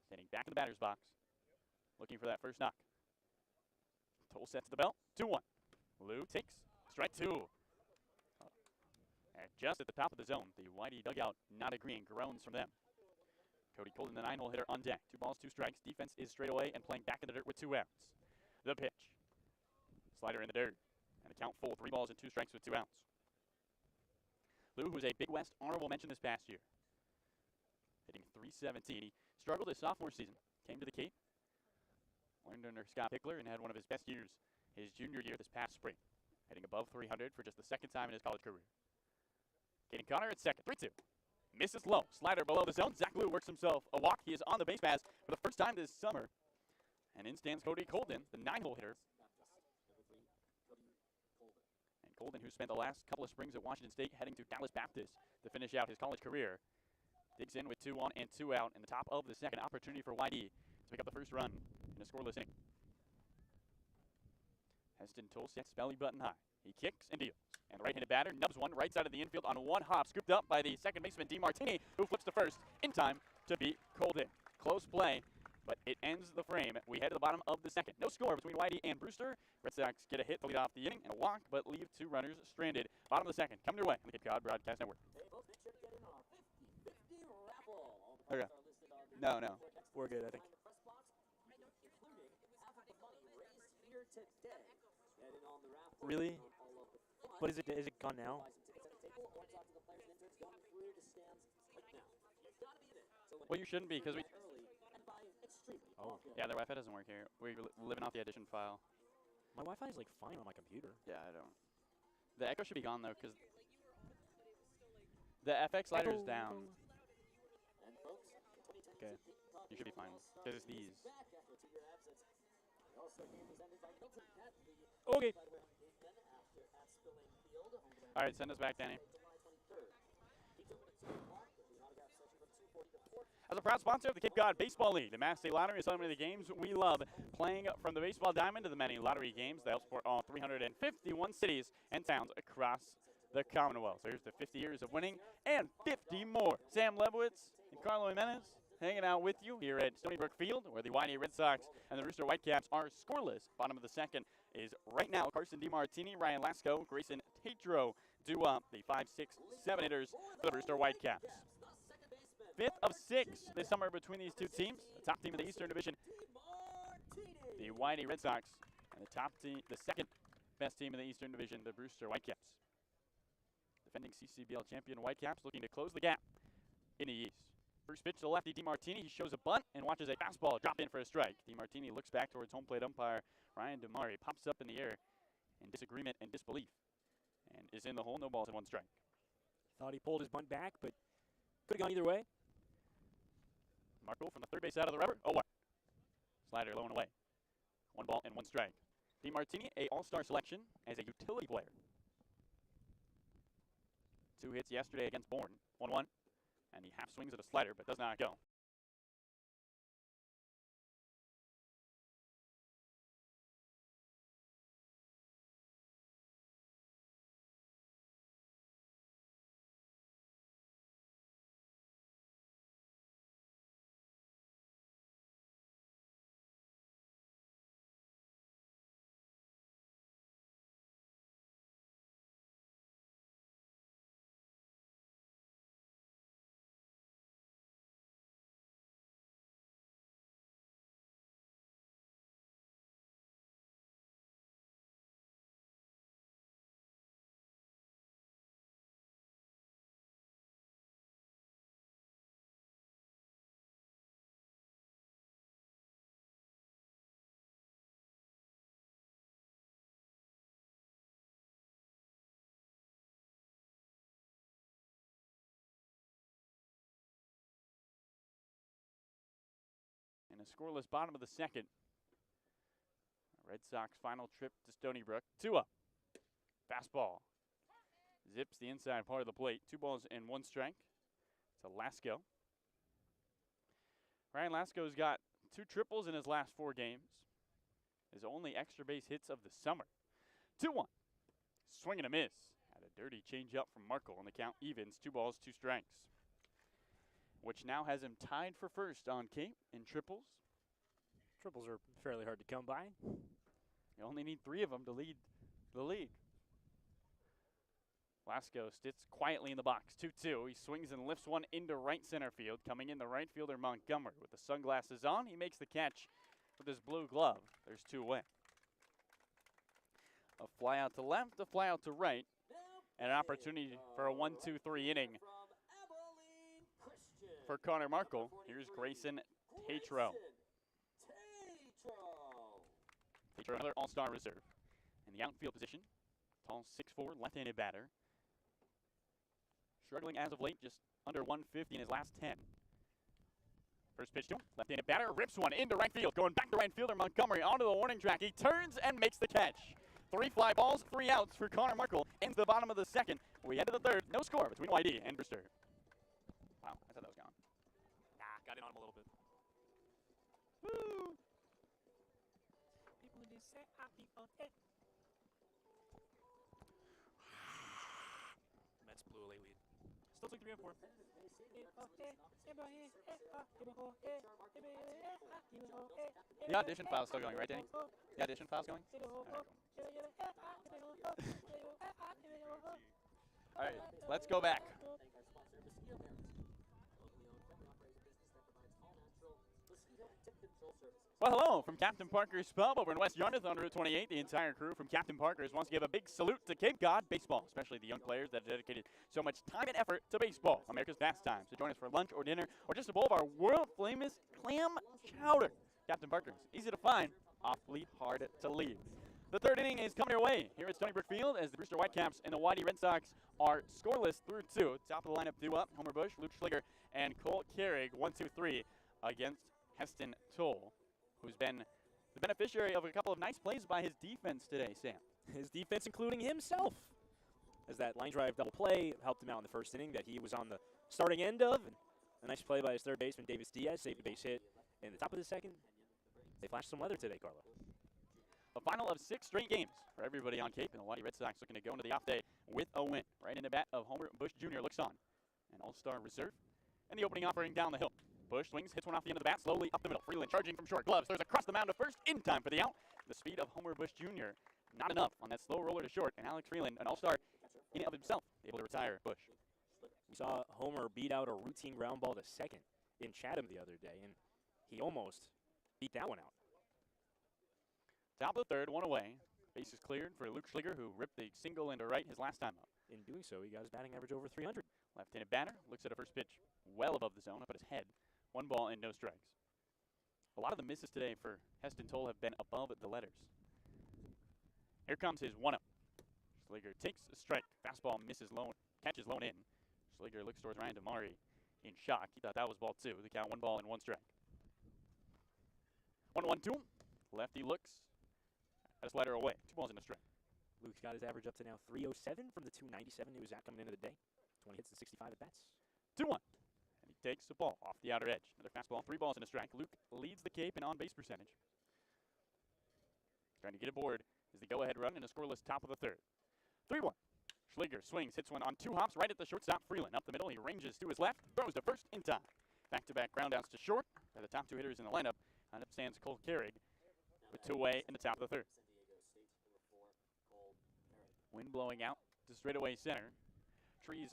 Standing back in the batter's box, looking for that first knock. Toll sets the belt. 2-1. Lou takes. Strike 2. And just at the top of the zone, the Y-D dugout not agreeing. Groans from them. Cody Colton, the 9-hole hitter, on deck. 2 balls, 2 strikes. Defense is straight away and playing back in the dirt with 2 outs. The pitch. Slider in the dirt. And the count full. 3 balls and 2 strikes with 2 outs. Lou, who's a Big West honorable mention this past year, hitting .317. He struggled his sophomore season. Came to the Cape. Learned under Scott Pickler and had one of his best years his junior year this past spring. Hitting above .300 for just the 2nd time in his college career. Kaden Connor at second. 3-2. Misses low. Slider below the zone. Zach Lou works himself a walk. He is on the base pass for the first time this summer. And in stands Cody Colton, the 9-hole hitter. And Colton, who spent the last couple of springs at Washington State heading to Dallas Baptist to finish out his college career, digs in with 2 on and 2 out in the top of the 2nd. Opportunity for Y-D to pick up the first run in a scoreless inning. Heston Toll sets belly button high. He kicks and deals. And the right-handed batter nubs one right side of the infield on 1 hop, scooped up by the second baseman DeMartini, who flips to first in time to beat Colton. Close play, but it ends the frame. We head to the bottom of the 2nd. No score between Y-D and Brewster. Red Sox get a hit to lead off the inning and a walk, but leave 2 runners stranded. Bottom of the 2nd. Coming your way on the Cape Cod Broadcast Network. They both make sure to get in on 50-50 raffle. All the Okay. cards are listed on the No. We're good, I think. behind the press box, including half of the money raised here today. Get in on the raffle. Really? On all of the fun. But is it gone now? Buy some tickets at the table or talk to the players and interns going through the stands right now. You've got to be in it. So Well, you shouldn't be, because we... early and buy extremely Oh. popular. Yeah, their Wi-Fi doesn't work here. We're living off the edition file. My Wi-Fi is like fine on my computer. Yeah, I don't. The echo should be gone, though, because the FX slider's down. And folks, the 2010 Okay. You should be fine, because it's these. back after a 2-year absence. The All-Star game was ended by Hilton at the Okay. by the way, on Bullpen after at Spillane Field. All right, send us back, Danny. July 23rd. Each open at 2 o'clock with the autograph session from 2:40 to 4. As a proud sponsor of the Cape Cod Baseball League, the Mass State Lottery is home to the games we love, playing from the baseball diamond to the many lottery games that help support all 351 cities and towns across the Commonwealth. So here's to 50 years of winning and 50 more. Sam Lebowitz and Carlo Jimenez hanging out with you here at Stony Brook Field, where the Y-D Red Sox and the Brewster Whitecaps are scoreless. Bottom of the 2nd is right now Carson DeMartini, Ryan Lasco, Grayson Tatro do up the 5, 6, 7 hitters for the Brewster Whitecaps. 5th of 6 this summer between these 2 teams. The top team in the Eastern Division, the Y-D Red Sox, and the top team, the 2nd best team in the Eastern Division, the Brewster Whitecaps. Defending CCBL champion Whitecaps looking to close the gap in the East. First pitch to the lefty DeMartini. He shows a bunt and watches a fastball drop in for a strike. DeMartini looks back towards home plate umpire Ryan DeMari. Pops up in the air in disagreement and disbelief, and is in the hole. No balls and 1 strike. Thought he pulled his bunt back, but could have gone either way. Marco from the 3rd base side of the rubber. 0-1. Slider low and away. 1 ball and 1 strike. DeMartini, a all-star selection as a utility player. 2 hits yesterday against Bourne. 1-1. And he half swings at a slider, but does not go. In a scoreless bottom of the 2nd, Red Sox final trip to Stony Brook. 2 up. Fastball. Zips the inside part of the plate. 2 balls and 1 strike to Lasco. Ryan Lasco's got 2 triples in his last 4 games. His only extra base hits of the summer. 2-1. Swing and a miss. Had a dirty changeup from Markle, and the count evens. 2 balls, 2 strikes. Which now has him tied for first on Cape in triples. Triples are fairly hard to come by. You only need 3 of them to lead the league. Lasco sits quietly in the box, 2-2. He swings and lifts one into right center field. Coming in, the right fielder Montgomery. With the sunglasses on, he makes the catch with his blue glove. There's 2 away. A fly out to left, a fly out to right, and an opportunity for a 1-2-3 inning for Connor Markle. Here's Grayson Tatro. Tatro, another all-star reserve. In the outfield position, tall 6'4", left-handed batter. Struggling as of late, just under 150 in his last 10. First pitch to him, left-handed batter, rips one into right field. Going back to right fielder Montgomery onto the warning track. He turns and makes the catch. 3 fly balls, 3 outs for Connor Markle. Ends the bottom of the second. We head to the third. No score between Y-D and Brewster. Wow, I thought that was gone. Nah, got it on him a little bit. Woo! Mets blew a late lead. Still took 3 and 4. The audition file's still going, right, Danny? The audition file's going? All right, let's go back. Well, hello from Captain Parker's Pub over in West Yarmouth on Route 28. The entire crew from Captain Parker's wants to give a big salute to Cape Cod baseball, especially the young players that have dedicated so much time and effort to baseball, America's pastime. So join us for lunch or dinner or just a bowl of our world-famous clam chowder. Captain Parker's, easy to find, awfully hard to leave. The third inning is coming your way here at Brook Field as the Brewster Whitecaps and the Y-D Red Sox are scoreless through 2. Top of the lineup, 2 up, Homer Bush, Luke Schliger, and Cole Carrig, 1-2-3 against Heston Toll, who's been the beneficiary of a couple of nice plays by his defense today, Sam. His defense, including himself, as that line drive double play helped him out in the first inning that he was on the starting end of. And a nice play by his third baseman, Davis Diaz, saved a base hit in the top of the second. They flashed some weather today, Carlo. A final of 6 straight games for everybody on Cape, and the Y-D Red Sox looking to go into the off day with a win. Right in the bat of Homer Bush Jr. looks on, an all-star reserve, and the opening offering down the hill. Bush swings, hits one off the end of the bat, slowly up the middle. Freeland charging from short gloves. There's across the mound to first, in time for the out. The speed of Homer Bush Jr. not enough on that slow roller to short, and Alex Freeland, an all-star in and of himself, able to retire Bush. We saw Homer beat out a routine ground ball to second in Chatham the other day, and he almost beat that one out. Top of the third, 1 away. Bases cleared for Luke Schliger, who ripped a single into right his last time up. In doing so, he got his batting average over 300. Left-handed batter looks at a first pitch well above the zone, up at his head. 1 ball and no strikes. A lot of the misses today for Heston Toll have been above the letters. Here comes his 1-0. Schliger takes a strike. Fastball misses low, catches low and in. Schliger looks towards Ryan Damari in shock. He thought that was ball 2. The count 1 ball and 1 strike. 1-1-2. Lefty looks at a slider away. 2 balls and a strike. Luke's got his average up to now 307 from the 297 he was at coming into the day. 20 hits and 65 at bats. 2-1. And he takes the ball off the outer edge. Another fastball, 3 balls and a strike. Luke leads the Cape in on-base percentage. Trying to get aboard is the go-ahead run in a scoreless top of the third. 3-1. Schliger swings, hits one on 2 hops right at the shortstop. Freeland up the middle. He ranges to his left, throws to first in time. Back-to-back groundouts to short. They're the top 2 hitters in the lineup. And up stands Cole Carrig with 2 away in the top of the third. Wind blowing out to straightaway center. Trees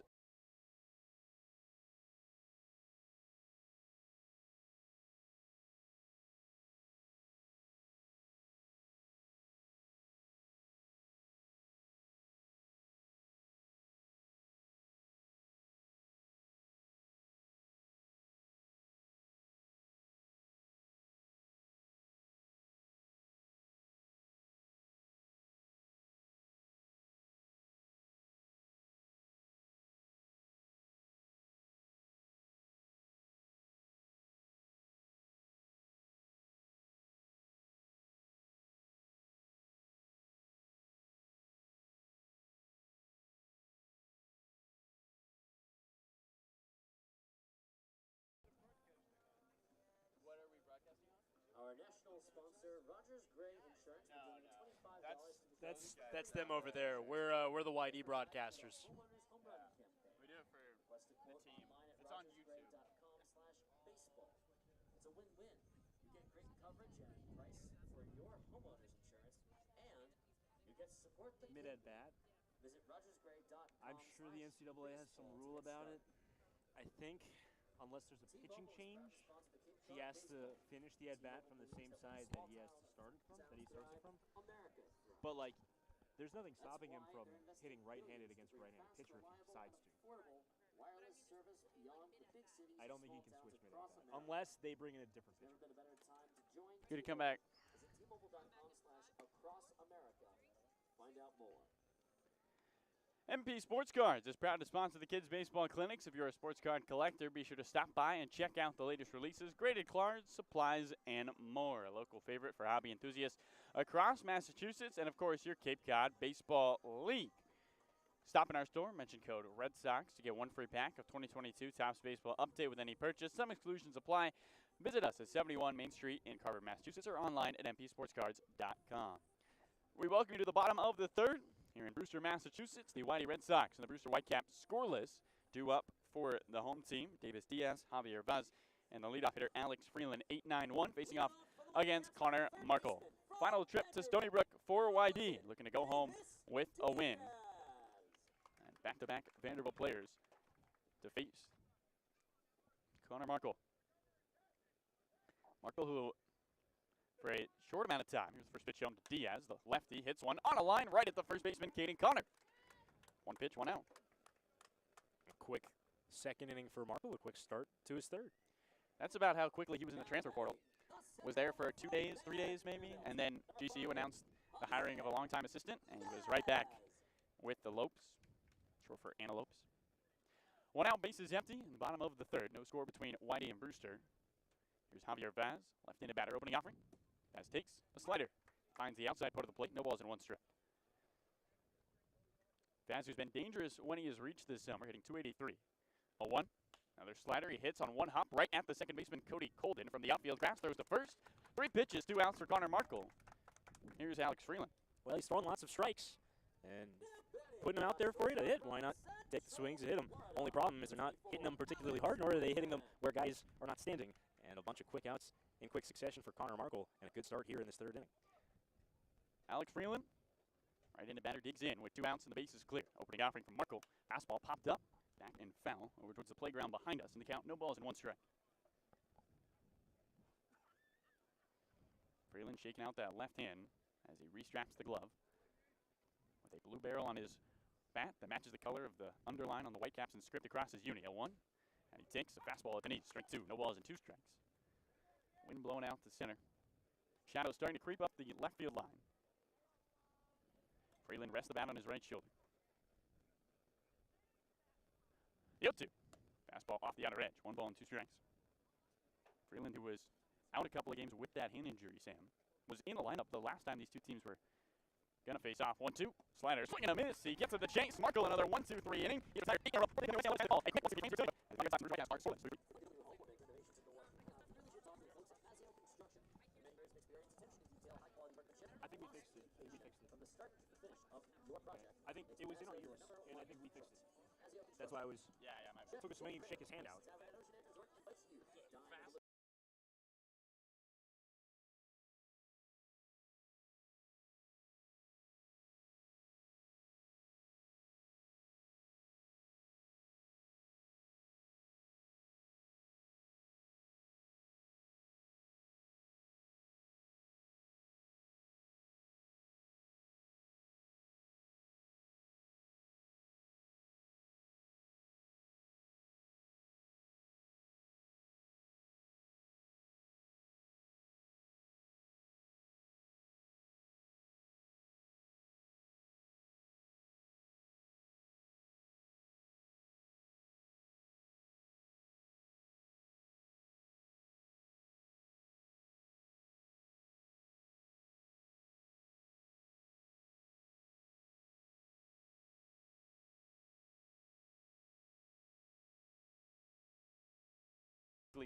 Our national sponsor, Rogers Gray Insurance, will donate $25 to the That's them over there. We're the Y-D broadcasters. Homeowners Home Run Campaign. We do it for Request a quote team. online at It's on YouTube. rogersgray.com/baseball. It's a win-win. You get great coverage and price for your homeowner's insurance, and you get to support the Mid at bat. Visit rogersgray.com. I'm sure the NCAA has some rule about it. I think, unless there's a pitching change, he has to finish the at-bat from the same side that he has to start it from, that he starts it from. But, like, there's nothing stopping him from hitting right-handed against a right-handed pitcher if he decides to. I don't think he can switch mid-at-bat, unless they bring in a different pitcher. Good to come back. Visit T-Mobile.com/acrossamerica. Find out more. MP Sports Cards is proud to sponsor the Kids Baseball Clinics. If you're a sports card collector, be sure to stop by and check out the latest releases, graded cards, supplies, and more. A local favorite for hobby enthusiasts across Massachusetts and, of course, your Cape Cod Baseball League. Stop in our store, mention code Red Sox to get one free pack of 2022 Topps Baseball Update with any purchase. Some exclusions apply. Visit us at 71 Main Street in Carver, Massachusetts, or online at mpsportscards.com. We welcome you to the bottom of the third. Here in Brewster, Massachusetts, the Y-D Red Sox and the Brewster Whitecaps scoreless, due up for the home team. Davis Diaz, Javier Vaz, and the leadoff hitter Alex Freeland, 8-9-1, facing off against Connor Markle. Final trip to Stony Brook for Y-D, looking to go home with a win. And back-to-back Vanderbilt players to face Connor Markle. Markle, who for a short amount of time. Here's the first pitch shown to Diaz. The lefty hits one on a line right at the first baseman, Caden Connor. One pitch, one out. A quick second inning for Markle, a quick start to his third. That's about how quickly he was in the transfer portal. Was there for 2 days, 3 days maybe, and then GCU announced the hiring of a longtime assistant, and he was right back with the Lopes, short for Antelopes. One out, bases empty in the bottom of the third. No score between Y-D and Brewster. Here's Javier Vaz, left-handed batter, opening offering. Vaz takes a slider, finds the outside part of the plate, no balls in one strike. Vaz, who's been dangerous when he has reached this summer, hitting .283. 0-1. Another slider, he hits on one hop right at the second baseman, Cody Colden, from the outfield grass. Throws the first. 3 pitches, 2 outs for Connor Markle. Here's Alex Freeland. Well, he's throwing lots of strikes and putting them out there for you to hit. Why not take the swings and hit them? Only problem is they're not hitting them particularly hard, nor are they hitting them where guys are not standing. And a bunch of quick outs in quick succession for Connor Markle, and a good start here in this third inning. Alex Freeland, right-handed batter, digs in with 2 outs and the base is clear. Opening offering from Markle. Fastball popped up, back and foul over towards the playground behind us. In the count, no balls in one strike. Freeland shaking out that left hand as he restraps the glove with a blue barrel on his bat that matches the color of the underline on the Whitecaps and script across his uni. 0-1. And he takes a fastball at the knee, strike 2. No balls and 2 strikes. Wind blowing out to center. Shadow starting to creep up the left field line. Freeland rests the bat on his right shoulder. The 0-2. Fastball off the outer edge. 1 ball and 2 strikes. Freeland, who was out a couple of games with that hand injury, Sam, was in the lineup the last time these two teams were going to face off. 1-2. Slider swing and a miss. He gets to the chase. Markle another 1-2-3 inning. He retired 8 in a row. I think we fixed it. I think it was in our ears, and I think we fixed it. That's why I was. Yeah, my bad. Took a swing, shake his hand out.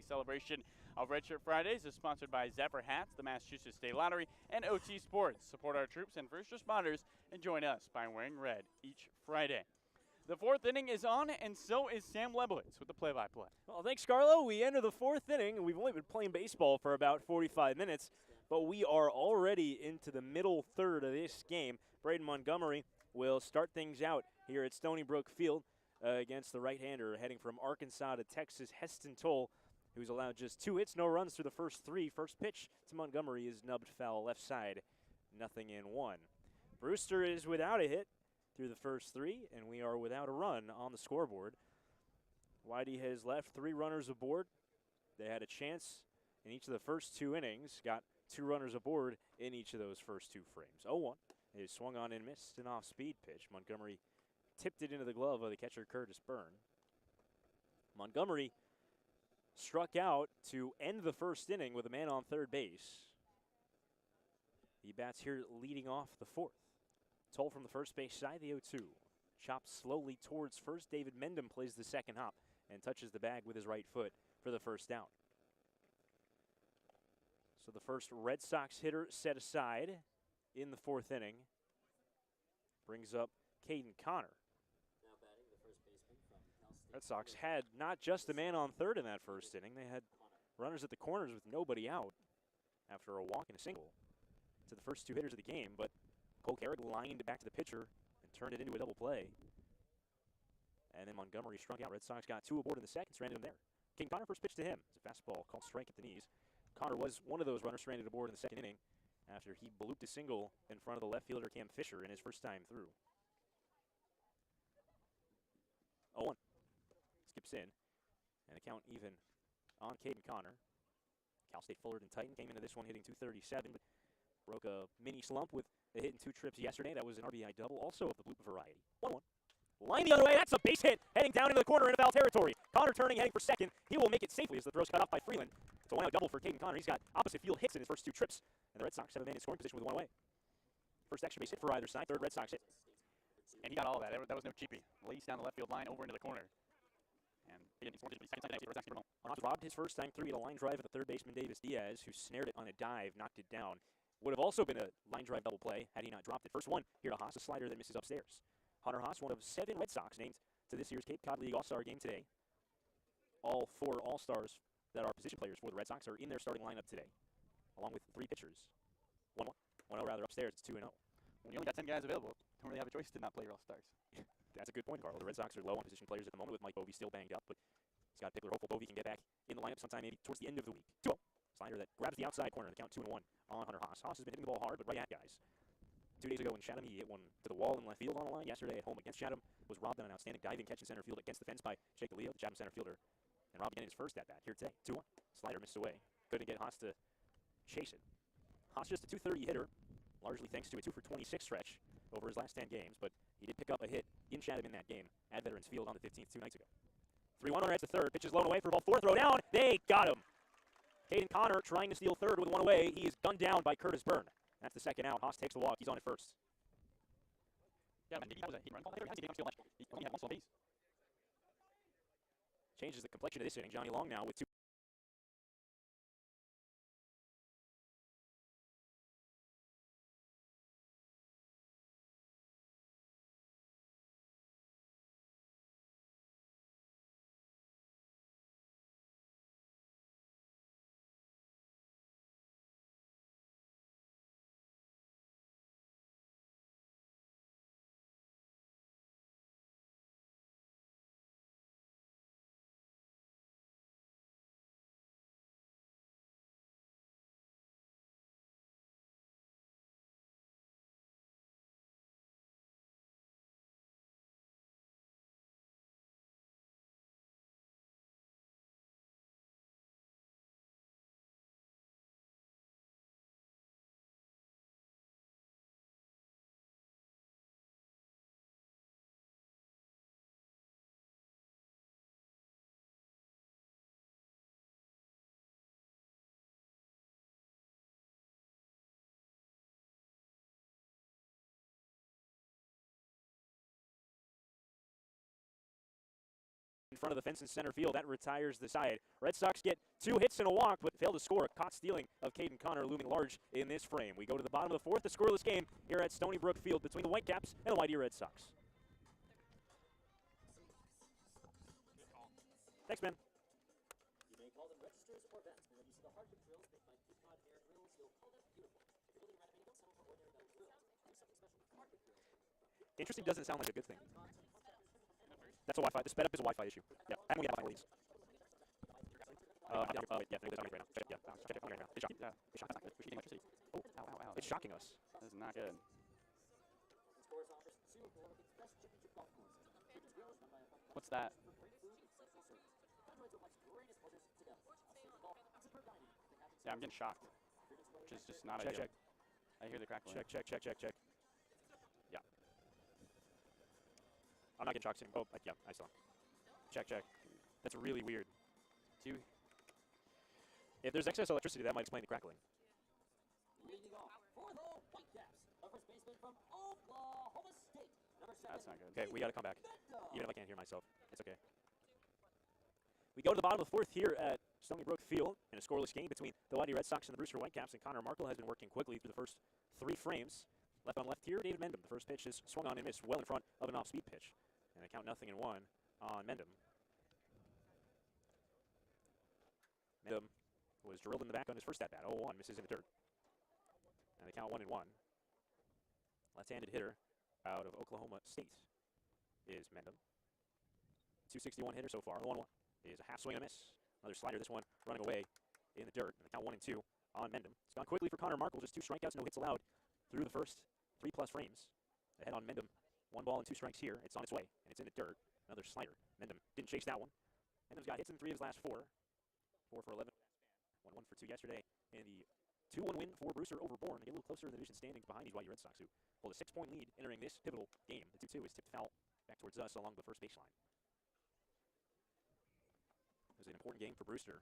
Celebration of Red Shirt Fridays is sponsored by Zephyr Hats, the Massachusetts State Lottery, and OT Sports. Support our troops and first responders and join us by wearing red each Friday. The 4th inning is on, and so is Sam Lebowitz with the play-by-play. Well, thanks, Carlo. We enter the 4th inning. We've only been playing baseball for about 45 minutes, but we are already into the middle third of this game. Braden Montgomery will start things out here at Stony Brook Field against the right-hander heading from Arkansas to Texas, Heston Toll, who's allowed just 2 hits, no runs through the first 3. First pitch to Montgomery is nubbed foul left side, 0-1. Brewster is without a hit through the first 3, and we are without a run on the scoreboard. Y-D has left 3 runners aboard. They had a chance in each of the first 2 innings, got 2 runners aboard in each of those first 2 frames. 0-1 is swung on and missed, an off-speed pitch. Montgomery tipped it into the glove of the catcher, Curtis Byrne. Montgomery struck out to end the first inning with a man on third base. He bats here leading off the 4th. Toll from the first base side, the 0-2. Chops slowly towards first. David Mendham plays the second hop and touches the bag with his right foot for the first out. So the first Red Sox hitter set aside in the 4th inning brings up Caden Connor. Red Sox had not just a man on third in that first inning. They had runners at the corners with nobody out after a walk and a single to the first 2 hitters of the game, but Cole Carrick lined back to the pitcher and turned it into a double play. And then Montgomery struck out. Red Sox got 2 aboard in the second, stranded him there. King Connor first pitch to him. It's a fastball called strike at the knees. Connor was one of those runners stranded aboard in the second inning after he blooped a single in front of the left fielder Cam Fisher in his first time through. 0-1. Skips in. And a count even on Caden Connor. Cal State Fullerton Titan came into this one hitting .237, but broke a mini slump with a hit in 2 trips yesterday. That was an RBI double, also of the bloop variety. 1-1. Line the other way. That's a base hit. Heading down into the corner into foul territory. Connor turning, heading for second. He will make it safely as the throw's cut off by Freeland. It's a 1-out double for Caden Connor. He's got opposite field hits in his first 2 trips. And the Red Sox have a man in scoring position with 1 away. First extra base hit for either side. Third Red Sox hit. And he got all of that. That was no cheapie. Laced down the left field line over into the corner. And he didn't score just second time. Robbed his first time through. He had a line drive at the third baseman Davis Diaz, who snared it on a dive, knocked it down. Would have also been a line drive double play had he not dropped it. First one here to Haas, a slider that misses upstairs. Hunter Haas, one of 7 Red Sox named to this year's Cape Cod League All-Star game today. All 4 All-Stars that are position players for the Red Sox are in their starting lineup today, along with 3 pitchers. 1-1. 1-0 rather upstairs. It's 2-0. When you only got 10 guys available, don't really have a choice to not play your All-Stars. That's a good point, Carlo. The Red Sox are low on position players at the moment with Mike Bovey still banged up, but he's got Pickler hopeful Bovey can get back in the lineup sometime maybe towards the end of the week. 2-0. Slider that grabs the outside corner. The count 2-1 on Hunter Haas. Haas has been hitting the ball hard, but right at guys. 2 days ago in Chatham, he hit one to the wall in left field on the line. Yesterday at home against Chatham, was robbed on an outstanding diving catch in center field against the fence by Jake Leo, the Chatham center fielder. And robbed again his first at bat here today. 2-1. Slider missed away. Couldn't get Haas to chase it. Haas just a .230 hitter, largely thanks to a 2-for-26 stretch over his last 10 games, but he did pick up a hit in Chatham in that game at Veterans Field on the 15th 2 nights ago. 3-1 runner heads to third. Pitch is blown away for ball 4. Throw down. They got him. Caden Connor trying to steal third with 1 away. He is gunned down by Curtis Byrne. That's the second out. Haas takes the walk. He's on at first. Yeah, man, he was a hit run ball there. He only had 1 base. Changes the complexion of this inning. Johnny Long now with 2. In front of the fence in center field. That retires the side. Red Sox get 2 hits and a walk, but fail to score. Caught stealing of Caden Connor looming large in this frame. We go to the bottom of the 4th, a scoreless game here at Stony Brook Field between the Whitecaps and the Y-D Red Sox. Thanks, man. You may call them registers or vents, but when you see the hardwood drills made by Cape Cod air drills, you'll call them beautiful. If you're building a renovating build, some for ordinary metal drills. Do something special with hardwood drills. Interesting doesn't sound like a good thing. That's a Wi-Fi. The sped up is a Wi-Fi issue. Yeah, and we have Wi-Fi leads. Wait, yeah, no, that's not right now. Check it, yeah, check it. Okay, right now. It's shocking. Yeah. It's shocking. That's not good. We should electricity. Oh, ow, ow, ow. It's shocking us. This is not good. What's that? Yeah, I'm getting shocked, which is just not ideal. Check. I hear the crackling. Check. Yeah. I'm not getting shocked. Oh, yeah, I saw. Check. That's really weird. If there's excess electricity, that might explain the crackling. Leading off for the Whitecaps, a first baseman from Oklahoma State. Number 7. That's not good. Okay, we got to come back. Even if I can't hear myself, it's okay. We go to the bottom of the 4th here at Stony Brook Field in a scoreless game between the Y-D Red Sox and the Brewster Whitecaps, and Connor Markle has been working quickly through the first 3 frames. Left on left here, David Mendham. The first pitch is swung on and missed well in front of an off-speed pitch. And they count 0-1 on Mendham. Mendham was drilled in the back on his first at-bat. 0-1, misses in the dirt. And they count 1-1. Left-handed hitter out of Oklahoma State is Mendham. 261 hitter so far. 1-1 is a half swing and a miss. Another slider, this one running away in the dirt. And they count 1-2 on Mendham. It's gone quickly for Connor Markle. Just 2 strikeouts, no hits allowed through the first 3+ frames. Ahead on Mendham. 1 ball and 2 strikes here. It's on its way, and it's in the dirt. Another slider. Mendham didn't chase that one. Mendham's got hits in 3 of his last 4. 4 for 11. 1 for 2 yesterday in the 2-1 win for Brewster over Bourne. They get a little closer in the division standings behind these Y-D Red Sox, who hold a 6-point lead entering this pivotal game. The 2-2 is tipped foul back towards us along the first baseline. It was an important game for Brewster.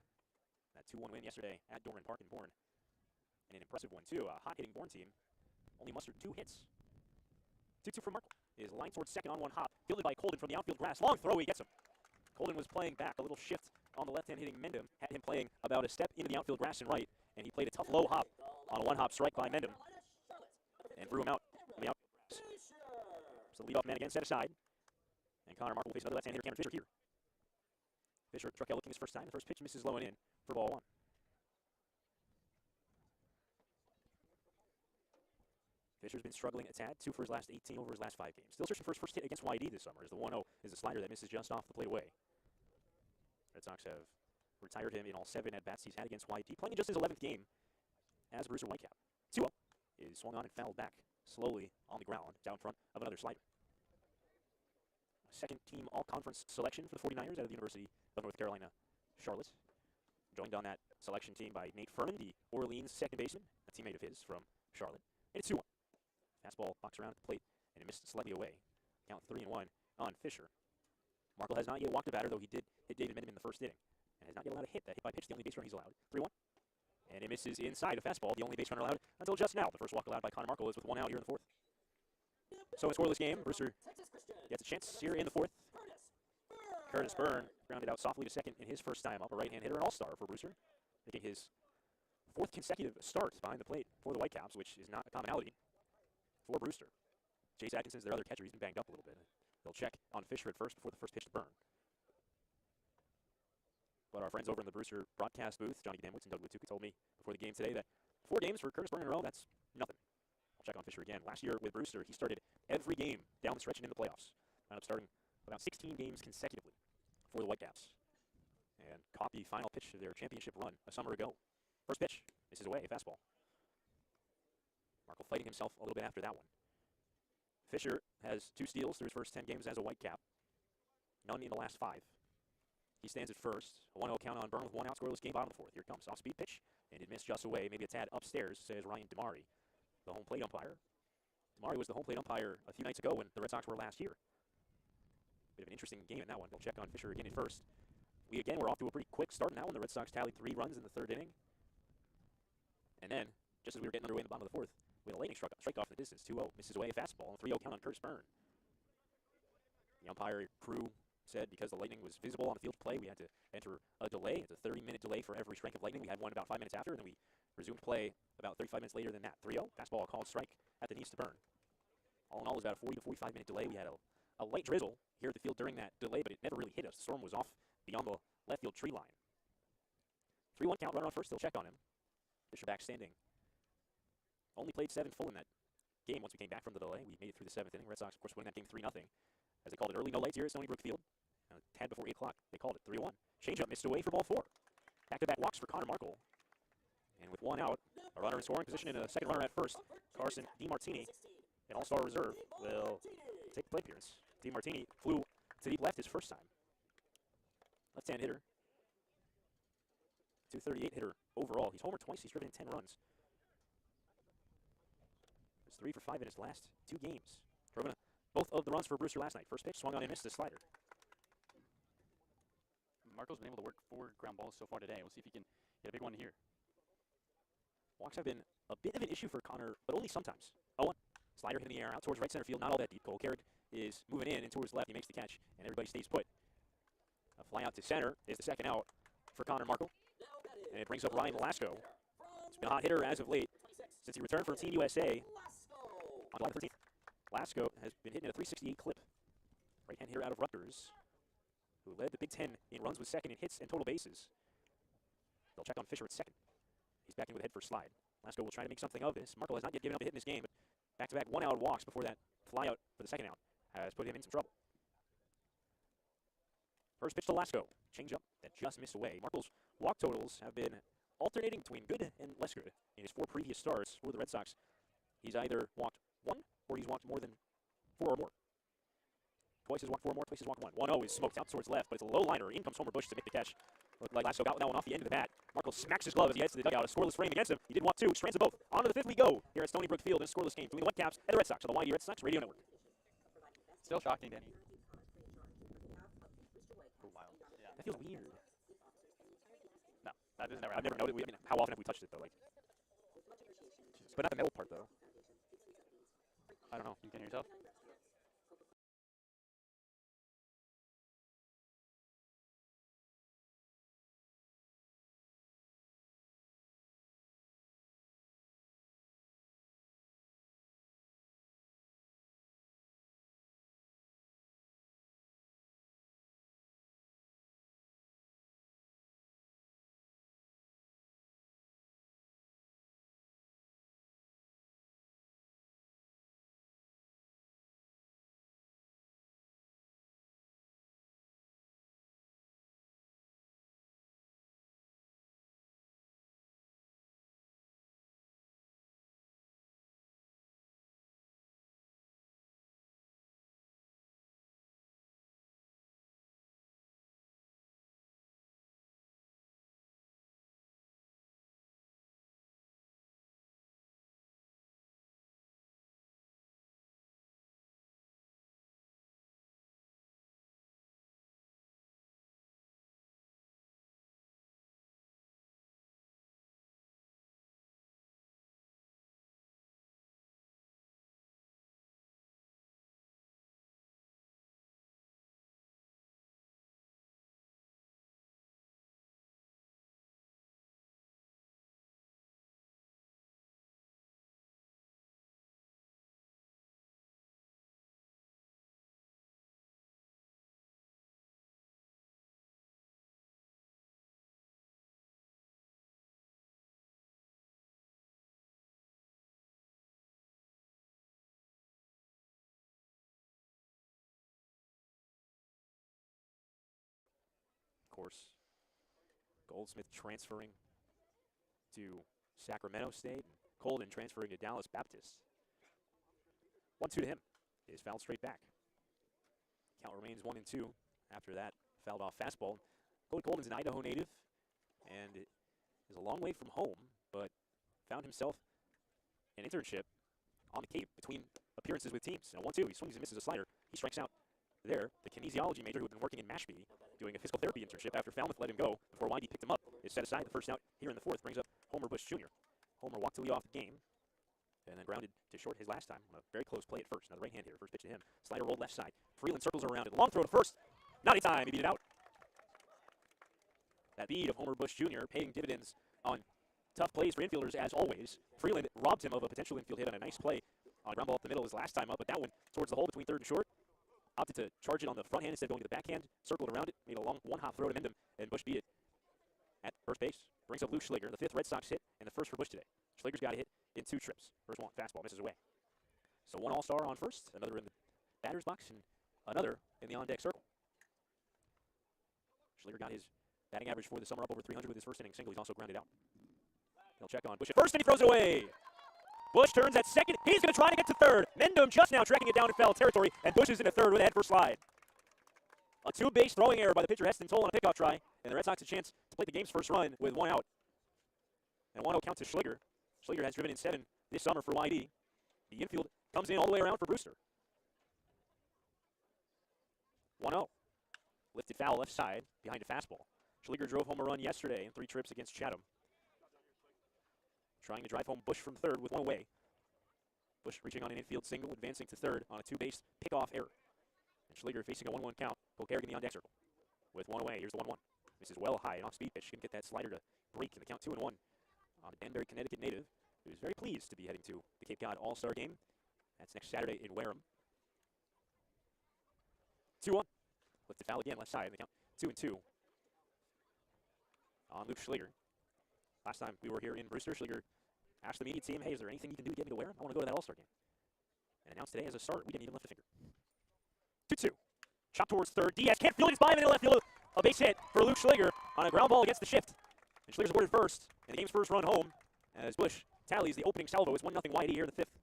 That 2-1 win yesterday at Dorman Park in Bourne. And an impressive one, too. A hot-hitting Bourne team only mustered 2 hits. 2-2 from Markle is lined towards second on 1 hop. Fielded by Colden from the outfield grass. Long throw, he gets him. Colden was playing back. A little shift on the left-hand hitting Mendham. Had him playing about a step into the outfield grass and right. And he played a tough low hop on a 1-hop strike by Mendham. And threw him out on the outfield grass. So the leadoff man again set aside. And Connor Markle will face another left-hand hitter, Cameron Fisher here. Fisher struck out looking his first time. The first pitch misses low and in for ball 1. Fisher's been struggling a tad, 2 for his last 18 over his last 5 games. Still searching for his first hit against Y-D this summer, as the 1-0 is a slider that misses just off the plate away. Red Sox have retired him in all 7 at-bats he's had against Y-D, playing in just his 11th game as a Brewster Whitecap. 2-0 is swung on and fouled back slowly on the ground, down front of another slider. Second-team all-conference selection for the 49ers out of the University of North Carolina, Charlotte. Joined on that selection team by Nate Furman, the Orleans second baseman, a teammate of his from Charlotte. And it's 2-1. Fastball boxed around at the plate, and it missed slightly away. Count 3-1 on Fisher. Markle has not yet walked a batter, though he did hit David Mendham in the first inning. And has not yet allowed a hit. That hit by pitch, the only base run he's allowed. 3-1. And it misses inside a fastball, the only base runner allowed until just now. The first walk allowed by Connor Markle is with 1 out here in the 4th. So in a scoreless game, Brewster gets a chance here in the 4th. Curtis Byrne grounded out softly to second in his first time up. A right-hand hitter, an all-star for Brewster, making his 4th consecutive start behind the plate for the Whitecaps, which is not a commonality for Brewster. Chase Atkinson's their other catcher. He's been banged up a little bit. They'll check on Fisher at first before the first pitch to Byrne. But our friends over in the Brewster broadcast booth, Johnny Demwitz and Doug Watuka, told me before the game today that 4 games for Curtis Byrne in a row, that's nothing. I'll check on Fisher again. Last year with Brewster, he started every game down the stretch and in the playoffs. Ended up starting about 16 games consecutively for the Whitecaps. And caught the final pitch of their championship run a summer ago. First pitch, misses away, a fastball. Markle fighting himself a little bit after that one. Fisher has 2 steals through his first 10 games as a Whitecap. None in the last 5. He stands at first. A 1-0 count on Byrne with 1 out, scoreless game, bottom of the 4th. Here it comes. Off-speed pitch, and it missed just away. Maybe a tad upstairs, says Ryan Damari, the home plate umpire. Damari was the home plate umpire a few nights ago when the Red Sox were last here. Bit of an interesting game in that one. We'll check on Fisher again at first. We again were off to a pretty quick start in that one. The Red Sox tallied 3 runs in the 3rd inning. And then, just as we were getting underway in the bottom of the 4th, we had a lightning strike off in the distance. 2-0, misses away a fastball. 3-0 count on Curtis Byrne. The umpire crew said because the lightning was visible on the field play, we had to enter a delay. It's a 30-minute delay for every strike of lightning. We had one about 5 minutes after, and then we resumed play about 35 minutes later than that. 3-0, fastball called strike at the knees to Byrne. All in all, it was about a 40 to 45-minute delay. We had a light drizzle here at the field during that delay, but it never really hit us. The storm was off beyond the left field tree line. 3-1 count, runner on first, they'll check on him. Fisher back standing. Only played 7 full in that game once we came back from the delay. We made it through the 7th inning. Red Sox, of course, winning that game 3-0. As they called it early, no lights here at Brook Field. A tad before 8 o'clock, they called it 3-1. Changeup missed away for ball 4. Back-to-back walks for Connor Markle. And with 1 out, a runner in scoring position and a second runner at first, Carson DiMartini, an all-star reserve, will take the plate appearance. DiMartini flew to deep left his first time. Left-hand hitter. 238 hitter overall. He's homered twice. He's driven in 10 runs. He's 3 for 5 in his last 2 games. Drove in both of the runs for Brewster last night. First pitch, swung on and missed the slider. Marco's been able to work 4 ground balls so far today. We'll see if he can get a big one here. Walks have been a bit of an issue for Connor, but only sometimes. 0-1. Slider hit in the air out towards right center field. Not all that deep. Cole Carrick is moving in and towards left. He makes the catch, and everybody stays put. A fly out to center is the second out for Connor Markle. And it brings up Ryan Lasco. He's been a hot hitter as of late since he returned from Team USA on July 13th. Lasco has been hitting at a .368 clip. Right-hand hitter out of Rutgers, who led the Big Ten in runs with second in hits and total bases. They'll check on Fisher at second. He's back in with a head first slide. Lasco will try to make something of this. Markle has not yet given up a hit in this game, but back-to-back 1-out walks before that fly out for the second out has put him in some trouble. First pitch to Lasco. Changeup that just missed away. Markle's walk totals have been alternating between good and less good in his 4 previous starts for the Red Sox. He's either walked 1 or he's walked more than 4 or more. Twice he's walked 4 or more, twice he's walked 1. 1-0 is smoked out towards left, but it's a low liner. In comes Homer Bush to make the catch. Looked like Lasco got that one off the end of the bat. Markle smacks his glove as he heads to the dugout. A scoreless frame against him. He did want 2. Strands of both. On to the 5th we go here at Brook Field in a scoreless game between the Whitecaps and the Red Sox on the Y-D Red Sox Radio Network. Still shocking, Danie. That feels weird. No, that is never I've happened. never noted. I mean, how often have we touched it though? Like, but not the metal part though. I don't know. You can hear yourself? Of course, Goldsmith transferring to Sacramento State, and Colden transferring to Dallas Baptist. 1-2 to him. Is fouled straight back. Count remains 1-2 after that fouled off fastball. Cody Coleman's an Idaho native and is a long way from home, but found himself an internship on the Cape between appearances with teams. Now 1-2, he swings and misses a slider. He strikes out there. The kinesiology major who had been working in Mashpee doing a physical therapy internship after Falmouth let him go before Y-D picked him up is set aside. The first out here in the 4th brings up Homer Bush Jr. Homer walked to lead off the game and then grounded to short his last time on a very close play at first. Now the right hand hitter, first pitch to him. Slider rolled left side. Freeland circles around it. Long throw to first. Not in time. He beat it out. That beat of Homer Bush Jr. paying dividends on tough plays for infielders as always. Freeland robbed him of a potential infield hit on a nice play on a ground ball up the middle his last time up, but that one towards the hole between 3rd and short. Opted to charge it on the front hand instead of going to the backhand. Circled around it. Made a long one-hop throw to Mendham, and Bush beat it at first base. Brings up Luke Schliger, the 5th Red Sox hit and the first for Bush today. Schliger's got a hit in 2 trips. First one, fastball, misses away. So one all-star on first, another in the batter's box, and another in the on-deck circle. Schliger got his batting average for the summer up over 300 with his first inning single. He's also grounded out. He'll check on Bush at first, and he throws it away. Bush turns at second. He's going to try to get to third. Mendham just now tracking it down in foul territory, and Bush is in a third with a head-first slide. A two-base throwing error by the pitcher Heston Toll on a pickoff try, and the Red Sox a chance to play the game's first run with one out. And 1-0 count to Schliger. Schliger has driven in 7 this summer for Y-D. The infield comes in all the way around for Brewster. 1-0. Lifted foul left side behind a fastball. Schliger drove home a run yesterday in 3 trips against Chatham. Trying to drive home Bush from third with one away. Bush reaching on an infield single, advancing to third on a 2-base pickoff error. And Schliger facing a 1-1 count. Kolkarik in the on-deck circle. With one away, here's the 1-1. This is well high, an off-speed pitch. Can get that slider to break in the count 2-1 on a Danbury, Connecticut native who is very pleased to be heading to the Cape Cod All-Star Game. That's next Saturday in Wareham. 2-1. Lifted foul again, left side in the count 2-2 on Luke Schliger. Last time we were here in Brewster, Schliger asked the media team, hey, is there anything you can do to get me to Wareham? I want to go to that All-Star Game. And announced today as a start, we didn't even lift a finger. 2-2. Chop towards third. Diaz can't field it. It's by him in the left field. A base hit for Luke Schliger on a ground ball against the shift. And Schliger's awarded first, and the game's first run home as Bush tallies the opening salvo. It's 1-0 Y-D here in the 5th.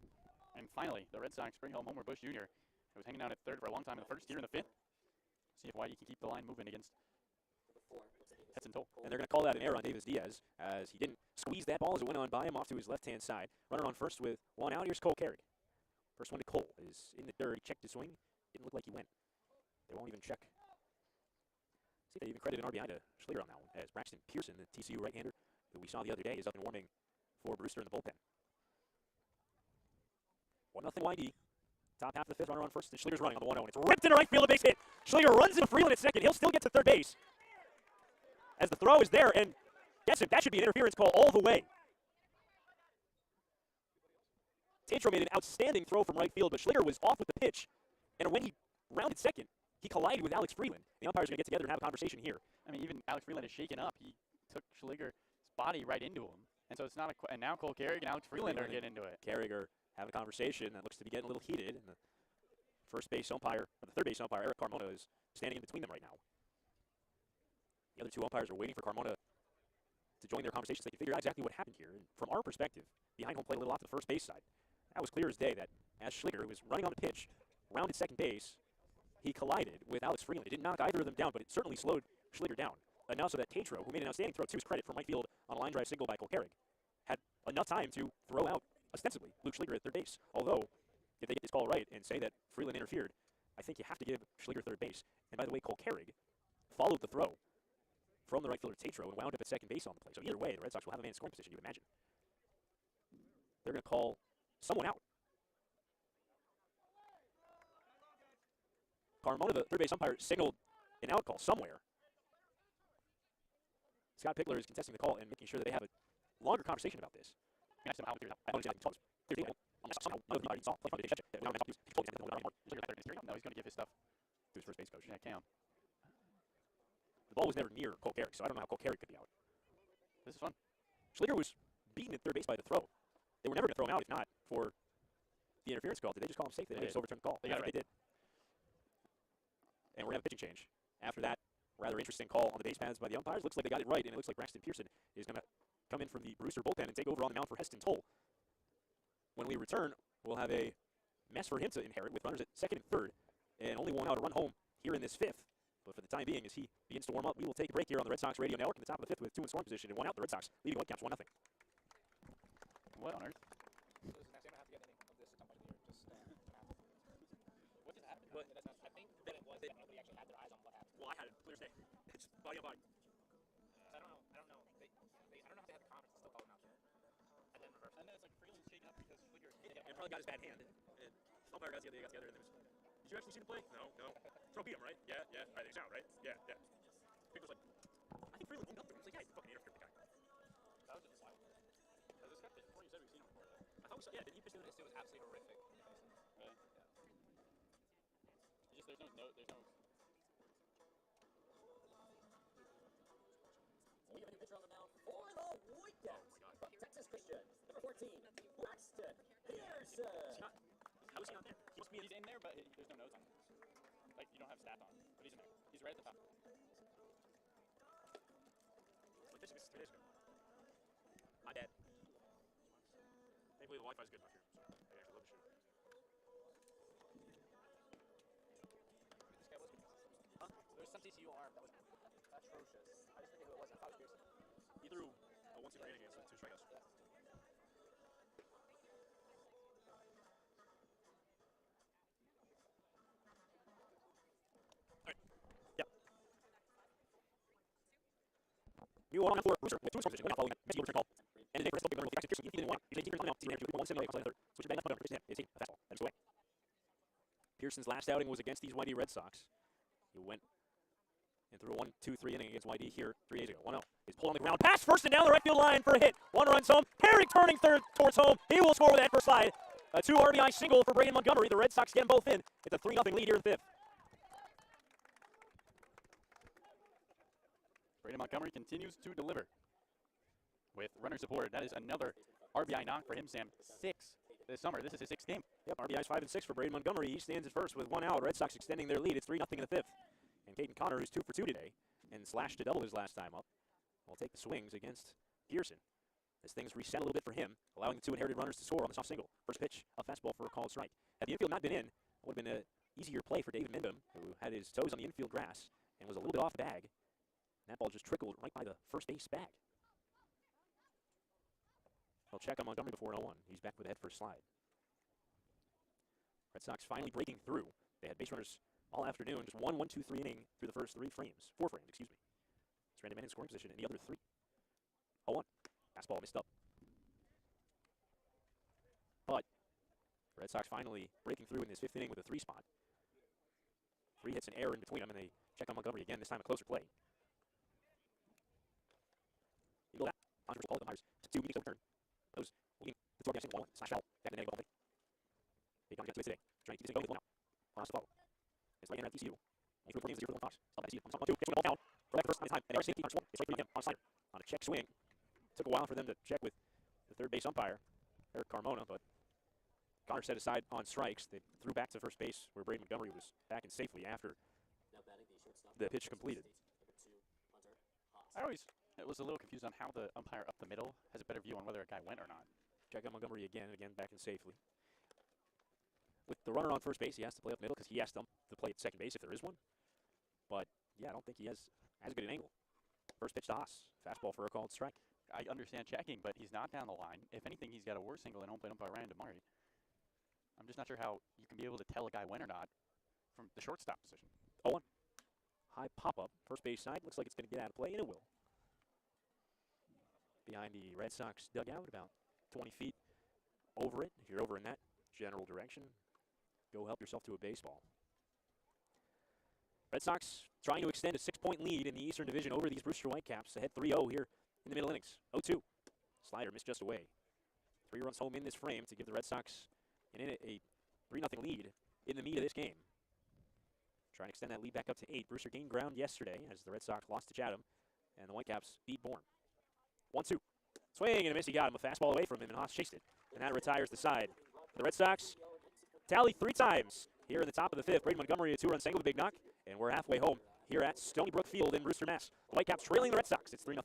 And finally, the Red Sox bring home Homer Bush Jr., who was hanging out at third for a long time in the first, here in the 5th. See if Y-D can keep the line moving against Heston Toll. And they're going to call that an error on Davis Diaz as he didn't squeeze that ball as it went on by him off to his left-hand side. Runner on first with one out. Here's Kolkarik. First one to Cole is in the dirt. He checked his swing. Didn't look like he went. They won't even check. See if they even credit an RBI to Schliger on that one, as Braxton Pearson, the TCU right-hander, who we saw the other day, is up and warming for Brewster in the bullpen. 1-0 Y-D. Top half of the 5th, runner on first, and Schliger's running on the 1-0, and it's ripped into right field, a base hit. Schliger runs into Freeland at second. He'll still get to third base as the throw is there, and guess it, that should be an interference call all the way. Tatro made an outstanding throw from right field, but Schliger was off with the pitch, and when he rounded second, he collided with Alex Freeland. The umpires are going to get together and have a conversation here. I mean, even Alex Freeland is shaken up. He took Schliger's body right into him. And so it's not and now Kolkarik and Alex Freeland are getting into it. Carriger having a conversation that looks to be getting a little heated, and the first base umpire, or the third base umpire, Eric Carmona, is standing in between them right now. The other 2 umpires are waiting for Carmona to join their conversation so they can figure out exactly what happened here. And from our perspective, behind home plate a little off to the first base side, that was clear as day that as Schliger, who was running on the pitch, rounded second base, he collided with Alex Freeland. It didn't knock either of them down, but it certainly slowed Schliger down. Enough so that Tatro, who made an outstanding throw to his credit from right field on a line drive single by Kolkarik, had enough time to throw out, ostensibly, Luke Schliger at third base. Although, if they get this call right and say that Freeland interfered, I think you have to give Schliger third base. And by the way, Kolkarik followed the throw from the right fielder Tatro and wound up at second base on the play. So either way, the Red Sox will have a man in scoring position, you would imagine. They're going to call someone out. Carmona, the third base umpire, signaled an out call somewhere. Scott Pickler is contesting the call and making sure that they have a longer conversation about this. I mean, I figured out. No, he's going to give his stuff to his first base coach. Yeah, Cam. The ball was never near Kolkarik, so I don't know how Kolkarik could be out. This is fun. Schliger was beaten at third base by the throw. They were never going to throw him out if not for the interference call. Did they just call him safe? They just overturned the call. They got it right. They did. And we're going to have a pitching change. After that, rather interesting call on the base paths by the umpires. Looks like they got it right, and it looks like Braxton Pearson is going to come in from the Brewster bullpen and take over on the mound for Heston Toll. When we return, we'll have a mess for him to inherit with runners at second and third, and only one out to run home here in this 5th. But for the time being, as he begins to warm up, we will take a break here on the Red Sox radio network in the top of the 5th with 2 in scoring position and 1 out. The Red Sox leading Whitecaps 1-0. What on earth? What just happened? I think that it was that nobody actually had their eyes on what happened. Well, I had it clear as day. It's body on body. I don't know. I don't know if they had the comments and still call him out. And then reverse. And then it's like Freeland's shaking up because Schliger hit him. It probably got his bad hand. And umpire got together, and there was. Did you actually see the play? No. Throw beat him, right? Yeah. All right, he's out, right? Yeah. Pick was like, I think Freeland went up to him. He's like, yeah, you fucking interfered with the guy. That was just wild. This guy pitched before you said we've seen him before. I thought we saw. Yeah, did he pitch the other day? It was absolutely horrific. Really? Yeah. There's no. We have a new pitcher on the mound for the Whitecaps. From Texas Christian, number 14, Braxton Pearson. How He's in there, but there's no nose on him. Like, you don't have stats on him, but he's in there. He's right at the top. Like this 3 days ago. My dad. Thankfully, the Wi-Fi is good enough here, so I actually love the show. This guy was good. Huh? There's some TCU arm that was atrocious. I just didn't know who it was. I thought it was Pearson. He threw a 1-2 inning against 2 strikeouts. Yeah. You on for Brewster with 2 scores position. Following that, Messi overturned call. And the Nicholas Big Pearson. Pearson, even 1. He's 18 coming out. He's 1-7 away. Third. Switch back left. Montgomery. It's a fastball. That is away. Pearson's last outing was against these Y-D Red Sox. He went and threw a 1-2-3 inning against Y-D here 3 days ago. 1-0. He's pulled on the ground. Pass first and down the right field line for a hit. 1 run's home. Herring turning third towards home. He will score with that first slide. A 2 RBI single for Braden Montgomery. The Red Sox get them both in. It's a 3-0 lead here in the 5th. Braden Montgomery continues to deliver with runner support. That is another RBI knock for him, Sam. 6 this summer. This is his 6th game. Yep, RBIs 5 and 6 for Braden Montgomery. He stands at first with 1 out. Red Sox extending their lead. It's 3-0 in the 5th. And Caden Connor, who's 2 for 2 today, and slashed a double his last time up, will take the swings against Pearson. As things reset a little bit for him, allowing the 2 inherited runners to score on the soft single. First pitch, a fastball for a called strike. Had the infield not been in, it would have been an easier play for David Mindham, who had his toes on the infield grass and was a little bit off the bag. That ball just trickled right by the first base bag. They'll check on Montgomery before 0-1. He's back with a head first slide. Red Sox finally breaking through. They had base runners all afternoon. Just 1-1-2-3 inning through the first 4 frames, excuse me. It's Randy in scoring position in the other 3. 0-1. Fastball missed up. But Red Sox finally breaking through in this 5th inning with a 3 spot. 3 hits and error in between them, and they check on Montgomery again, this time a closer play. You go back. Controversial call to the Myers. 2 meetings overturned. Those leading the 2 RBI single 1-1. Slash foul. Back in the negative ball. They don't get to it today. Trying to keep this thing going with 1 out. Last to follow. It's right in at TCU. He's for 0 for the Fox. Stop TCU. On 1-2. Pitching the ball down. For that first time. And every safety on 1. It's right 3 again. On a slider. On a check swing. Took a while for them to check with the third base umpire, Eric Carmona, but Connor set aside on strikes. They threw back to first base where Braden Montgomery was back in safely after the pitch completed. I always was a little confused on how the umpire up the middle has a better view on whether a guy went or not. Check out Montgomery again and again back in safely. With the runner on first base, he has to play up middle because he has to play at second base if there is one. But, yeah, I don't think he has as good an angle. First pitch to Haas. Fastball for a called strike. I understand checking, but he's not down the line. If anything, he's got a worse single than home plate umpire Ryan DeMari. I'm just not sure how you can be able to tell a guy went or not from the shortstop position. 0-1. High pop-up. First base side. Looks like it's going to get out of play, and it will. Behind the Red Sox dugout, about 20 feet over it. If you're over in that general direction, go help yourself to a baseball. Red Sox trying to extend a 6-point lead in the Eastern Division over these Brewster Whitecaps. Ahead 3-0 here in the middle innings. 0-2. Slider missed just away. 3 runs home in this frame to give the Red Sox a 3-0 lead in the meat of this game. Trying to extend that lead back up to 8. Brewster gained ground yesterday as the Red Sox lost to Chatham, and the Whitecaps beat Bourne. 1-2. Swing and a miss. He got him. A fastball away from him, and Haas chased it. And that retires the side. The Red Sox tally 3 times here in the top of the 5th. Braden Montgomery, a 2-run single, the big knock, and we're halfway home here at Stony Brook Field in Brewster, Mass. The Whitecaps trailing the Red Sox. It's 3-0.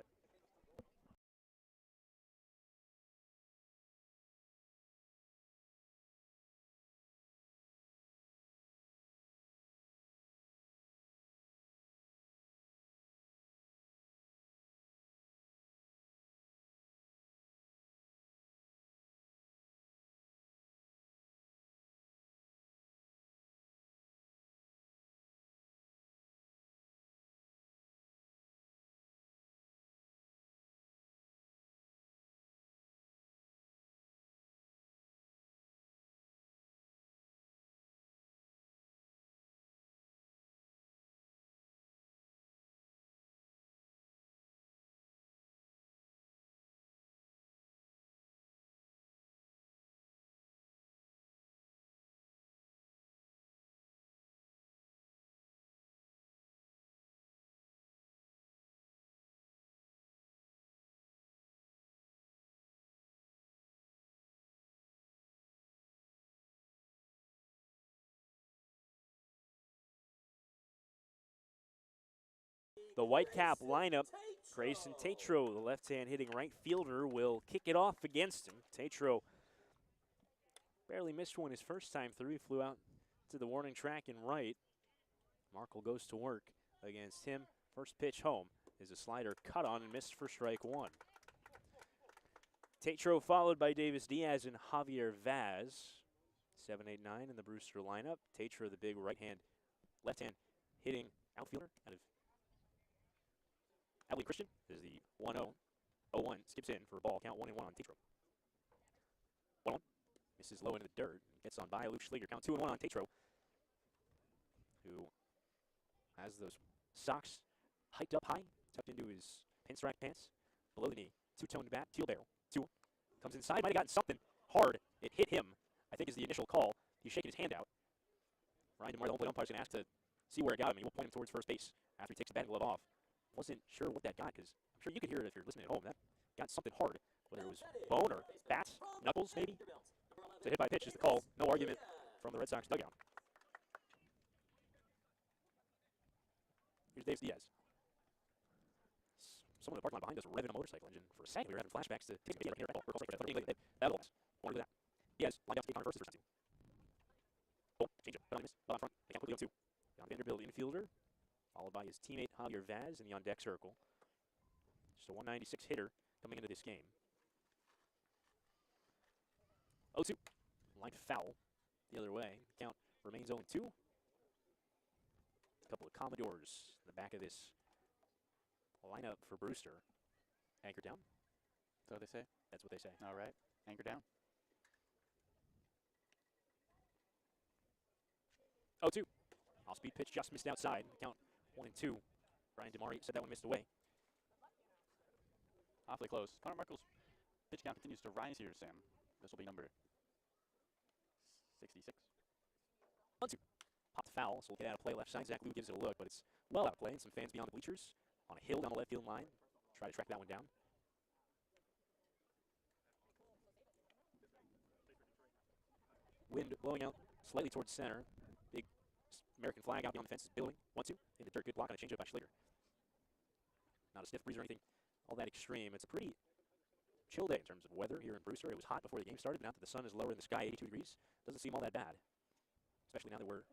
the Whitecap lineup. Grayson Tatro, the left-hand hitting right fielder, will kick it off against him. Tatro barely missed one his first time through. He flew out to the warning track in right. Markle goes to work against him. First pitch home is a slider cut on and missed for strike one. Tatro followed by Davis Diaz and Javier Vaz. 7-8-9 in the Brewster lineup. Tatro, the big left-hand hitting outfielder out of Abilene Christian, is the 1-0. 0-1 skips in for a ball count 1-1 on Tatro. 1-1 misses low into the dirt. Gets on by Luke Schliger. Count 2-1 on Tatro, who has those socks hiked up high, tucked into his pinstripe pants, below the knee, two-toned bat, teal barrel. 2 comes inside, might have gotten something hard. It hit him, I think is the initial call. He's shaking his hand out. Ryan DeMar, the home plate umpire, is going to ask to see where it got him. He will point him towards first base after he takes the batting glove off. Wasn't sure what that got, because I'm sure you could hear it if you're listening at home. That got something hard, whether it was bone or bat, knuckles maybe. So hit by pitch is the call. No argument from the Red Sox dugout. Here's Davis Diaz. Someone in the parking lot behind us revving a motorcycle engine. For a second, we were having flashbacks to take a here. That will One to that. Diaz lined out to take on first. There's 2. Boom. Change up. Penalty miss. Out front. They can't put the 2. John Vanderbilt, infielder, followed by his teammate Javier Vaz in the on-deck circle. Just a 196 hitter coming into this game. 0-2. Line foul the other way. Count remains 0-2. A couple of Commodores in the back of this lineup for Brewster. Anchor down. That's what they say? That's what they say. All right. Anchor down. 0-2. Off-speed pitch just missed outside. Count 1-2. Brian DeMar said that one missed away. Awfully close. Connor Markle's pitch count continues to rise here, Sam. This will be number 66. 1-2. Popped foul, so we'll get out of play left side. Zach Lou gives it a look, but it's well out of play. And some fans beyond the bleachers on a hill down the left field line. Try to track that one down. Wind blowing out slightly towards center. Big American flag out beyond the fence is billowing. 1-2. In the dirt, good block on a changeup by Schliger. Not a stiff breeze or anything all that extreme. It's a pretty chill day in terms of weather here in Brewster. It was hot before the game started, but now that the sun is lower in the sky, 82 degrees, doesn't seem all that bad. Especially now that we're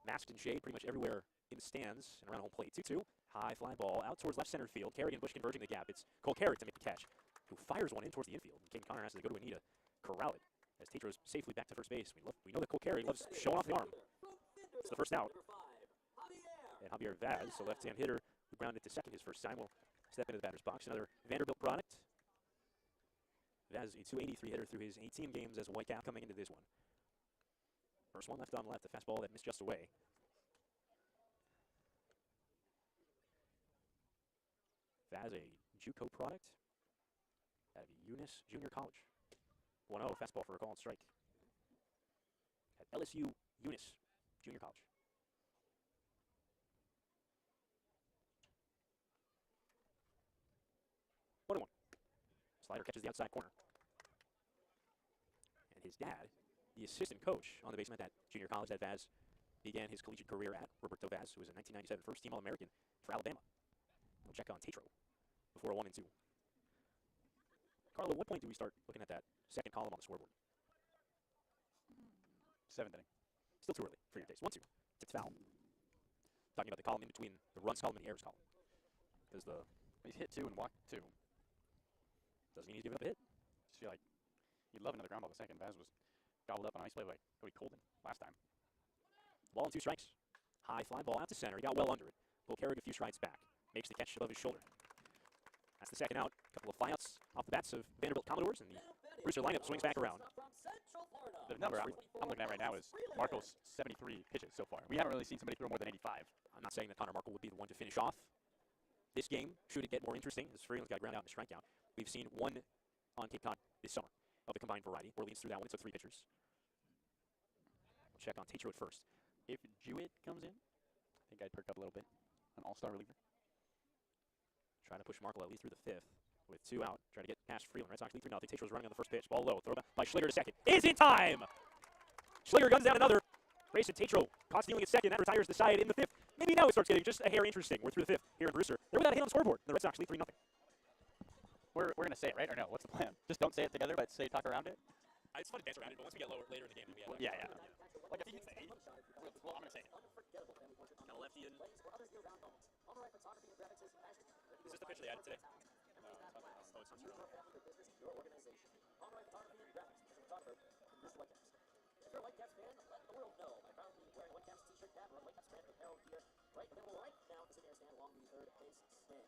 masked in shade pretty much everywhere in the stands and around home plate. 2-2. High fly ball out towards left center field. Kerrigan Bush converging the gap. It's Cole Carrick to make the catch, who fires one in towards the infield. Kane Connor has to go to a knee to corral it as Tatro's safely back to first base. We know that Cole Carrick loves showing off the arm. It's the first out. And Javier Vaz, the left-hand hitter, who grounded to second his first time, will step into the batter's box. Another Vanderbilt product. Vaz, a 283 hitter through his 18 games as a Whitecap coming into this one. First one left on left, the fastball that missed just away. Vaz, a JUCO product out of Eunice Junior College. 1-0, fastball for a call and strike. At LSU Eunice Junior College. Slider catches the outside corner. And his dad, the assistant coach on the basement at that junior college that Vaz began his collegiate career at, Roberto Vaz, who was a 1997 first-team All-American for Alabama. We'll check on Tatro before a 1-2. Carlo, what point do we start looking at that second column on the scoreboard? 7th inning. Still too early for your taste. 1-2. It's foul. Talking about the column in between the runs column and the errors column. Because he's hit 2 and walked 2. Doesn't mean he's giving up a hit. Just feel like you'd love another ground ball the second. Vaz was gobbled up on a nice play like Cody Colden last time. Ball and 2 strikes. High fly ball out to center. He got well under it. Will Carrick a few strides back. Makes the catch above his shoulder. That's the second out. A couple of flyouts off the bats of Vanderbilt Commodores, and the Brewster lineup swings back around. The number I'm looking at right now is Markle's 73 pitches so far. We haven't really seen somebody throw more than 85. I'm not saying that Connor Markle would be the one to finish off this game. Should it get more interesting, as Freeland's got ground out and a strikeout. We've seen one on Cape Cod this summer of the combined variety. Orleans threw that one. It took 3 pitchers. We'll check on Tatro at first. If Jewett comes in, I think I'd perk up a little bit. An all-star reliever. Trying to push Markle at least through the 5th with 2 out. Trying to get past Freeland. Red Sox lead 3-0. Tatro's running on the first pitch. Ball low. Throw by Schliger to second. Is in time! Schliger guns down another. Grayson Tatro caught stealing at second. That retires the side in the 5th. maybe now it starts getting just a hair interesting. We're through the 5th here in Brewster. They're without a hit on the scoreboard. The Red Sox lead 3-0. We're going to say it, right? Or no? What's the plan? Just don't say it together, but talk around it? It's fun to dance around it, but once we get later in the game, then we have Yeah. Like, if he hits the 8, well, I'm going to say it. kind of lefty in. Is this the pitch they added today? Oh, it's not true. Your organization. Online photography and graphics. Photographer, Brewster Whitecaps. If you're a Whitecaps fan, let the world know by proudly wearing Whitecaps t-shirt, cap, or Whitecaps brand apparel gear. Right available right now at the souvenir stand along the third base stand.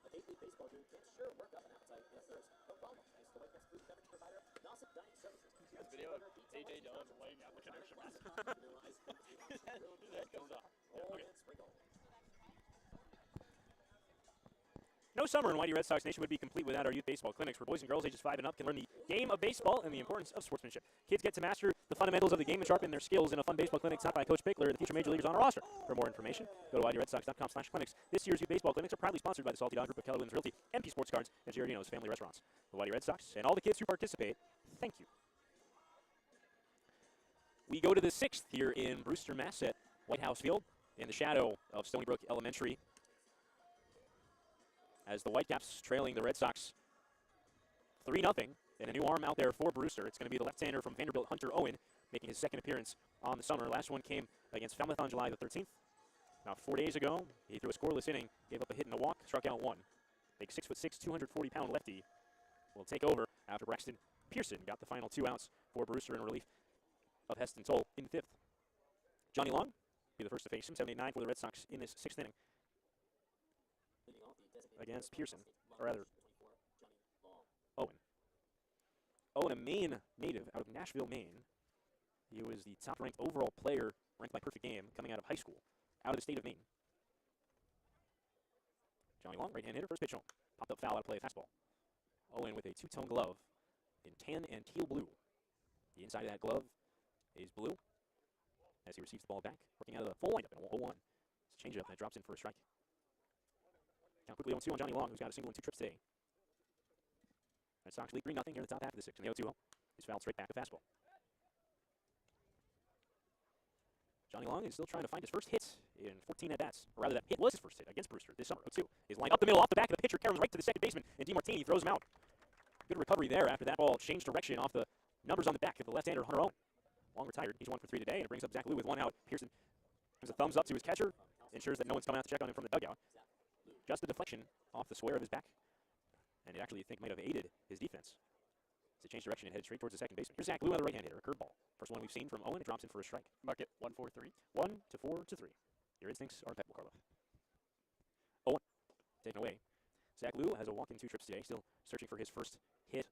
A daily baseball dream can sure work up an appetite and a thirst. No problem. Thanks to the Whitecaps food and beverage provider, Danie Services. This video of AJ Dillon laying out the connection. That goes off. No summer in Y-D Red Sox Nation would be complete without our youth baseball clinics, where boys and girls ages 5 and up can learn the game of baseball and the importance of sportsmanship. Kids get to master the fundamentals of the game and sharpen their skills in a fun baseball clinic taught by Coach Pickler, the future major leaguers on our roster. For more information, go to ydredsox.com/clinics. This year's youth baseball clinics are proudly sponsored by the Salty Dog Group of Keller Williams Realty, MP Sports Cards, and Giardino's Family Restaurants. The Y-D Red Sox and all the kids who participate, thank you. We go to the 6th here in Brewster, Mass. At White House Field in the shadow of Stony Brook Elementary, as the Whitecaps trailing the Red Sox 3-0, and a new arm out there for Brewster. It's going to be the left-hander from Vanderbilt, Hunter Owen, making his second appearance on the summer. Last one came against Falmouth on July the 13th. About 4 days ago, he threw a scoreless inning, gave up a hit and a walk, struck out 1. Big 6'6", 240-pound lefty will take over after Braxton Pearson got the final 2 outs for Brewster in relief of Heston Toll in the 5th. Johnny Long be the first to face him, 7-8-9 for the Red Sox in this 6th inning against Pearson, or rather, Owen. Owen, a Maine native out of Nashville, Maine. He was the top-ranked overall player, ranked by perfect game, coming out of high school, out of the state of Maine. Johnny Long, right-hand hitter, first pitch home. Popped up foul out of play, fastball. Owen with a 2-tone glove in tan and teal blue. The inside of that glove is blue as he receives the ball back, working out of the full windup in 0-1. It's a change-up, and it drops in for a strike. Count quickly 0-2 on Johnny Long, who's got a single in 2 trips today. Red Sox lead 3-0 here in the top half of the 6th. And the 0-2 is fouled straight back to fastball. Johnny Long is still trying to find his first hit in 14 at-bats. Or rather, that hit was his first hit against Brewster this summer. 0-2 is lined up the middle, off the back of the pitcher, carries right to the second baseman, and DeMartini throws him out. Good recovery there after that ball changed direction off the numbers on the back of the left-hander, Hunter Owen. Long retired. He's 1 for 3 today, and it brings up Zach Lou with 1 out. Pearson gives a thumbs up to his catcher, ensures that no one's coming out to check on him from the dugout. Just a deflection off the square of his back, and it actually, you think, might have aided his defense. As it changed direction and headed straight towards the second baseman. Here's Zach Lou, another right-hand hitter, a curveball. First one we've seen from Owen. It drops in for a strike. Mark it 1-4-3. 1-4-3. Your instincts are impeccable, Carlo. Owen, taken away. Zach Lou has a walk in 2 trips today, still searching for his first hit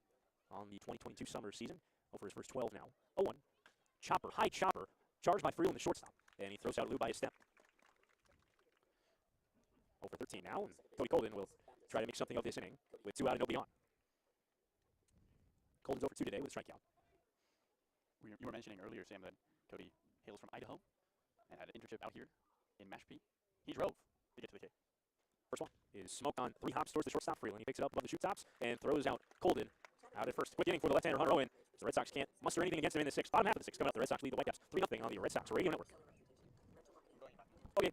on the 2022 summer season. Over his first 12 now. Owen, chopper, high chopper, charged by Freeland, the shortstop, and he throws out Lou by his step. 0 for 13 now, and Cody Colden will try to make something of this inning with 2 out and no beyond. Colden's 0 for 2 today with a strikeout. You were mentioning earlier, Sam, that Cody hails from Idaho and had an internship out here in Mashpee. He drove to get to the K. First one is smoked on 3 hops towards the shortstop. Freeland, he picks it up above the shoot tops and throws out Colden out at first. Quick inning for the left-hander Hunter Owen. The Red Sox can't muster anything against him in the 6th. Bottom half of the 6th coming up. The Red Sox lead the Whitecaps 3-0 on the Red Sox Radio Network. Okay.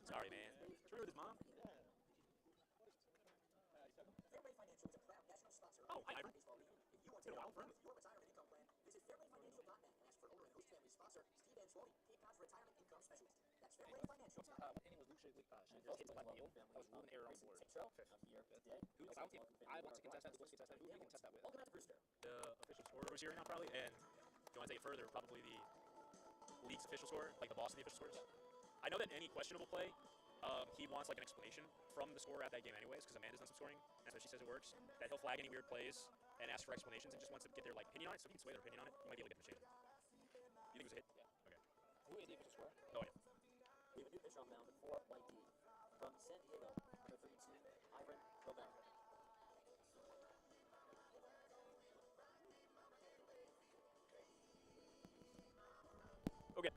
Sorry, man. True with his mom. Oh, hi, Ivan. If you want to take a while with your retirement income plan, visit fairwayfinancial.net and ask for owner and host family sponsor Steve Anzoni, Cape Cod's retirement income specialist. That's Fairway Financial. What inning was Luke Shigley? Hit to left field. That was ruled an error on the board. Who knows? I want to contest that. Who can contest that with? Welcome out to Brewster. The official scorer was here now, probably, and if you want to take it further, probably the league's official scorer, like the boss of the official scores. I know that any questionable play, he wants like an explanation from the scorer at that game anyways, because Amanda's done some scoring. That's what she says it works. That he'll flag any weird plays and ask for explanations and just wants to get their like opinion on it. So if you can sway their opinion on it, you might be able to get them shaded. You think it was a hit? Yeah. Okay. Who is the official scorer? Oh yeah. We have a new pitcher on the mound for Y-D. From San Diego, number 32, Ivan Romero. Okay.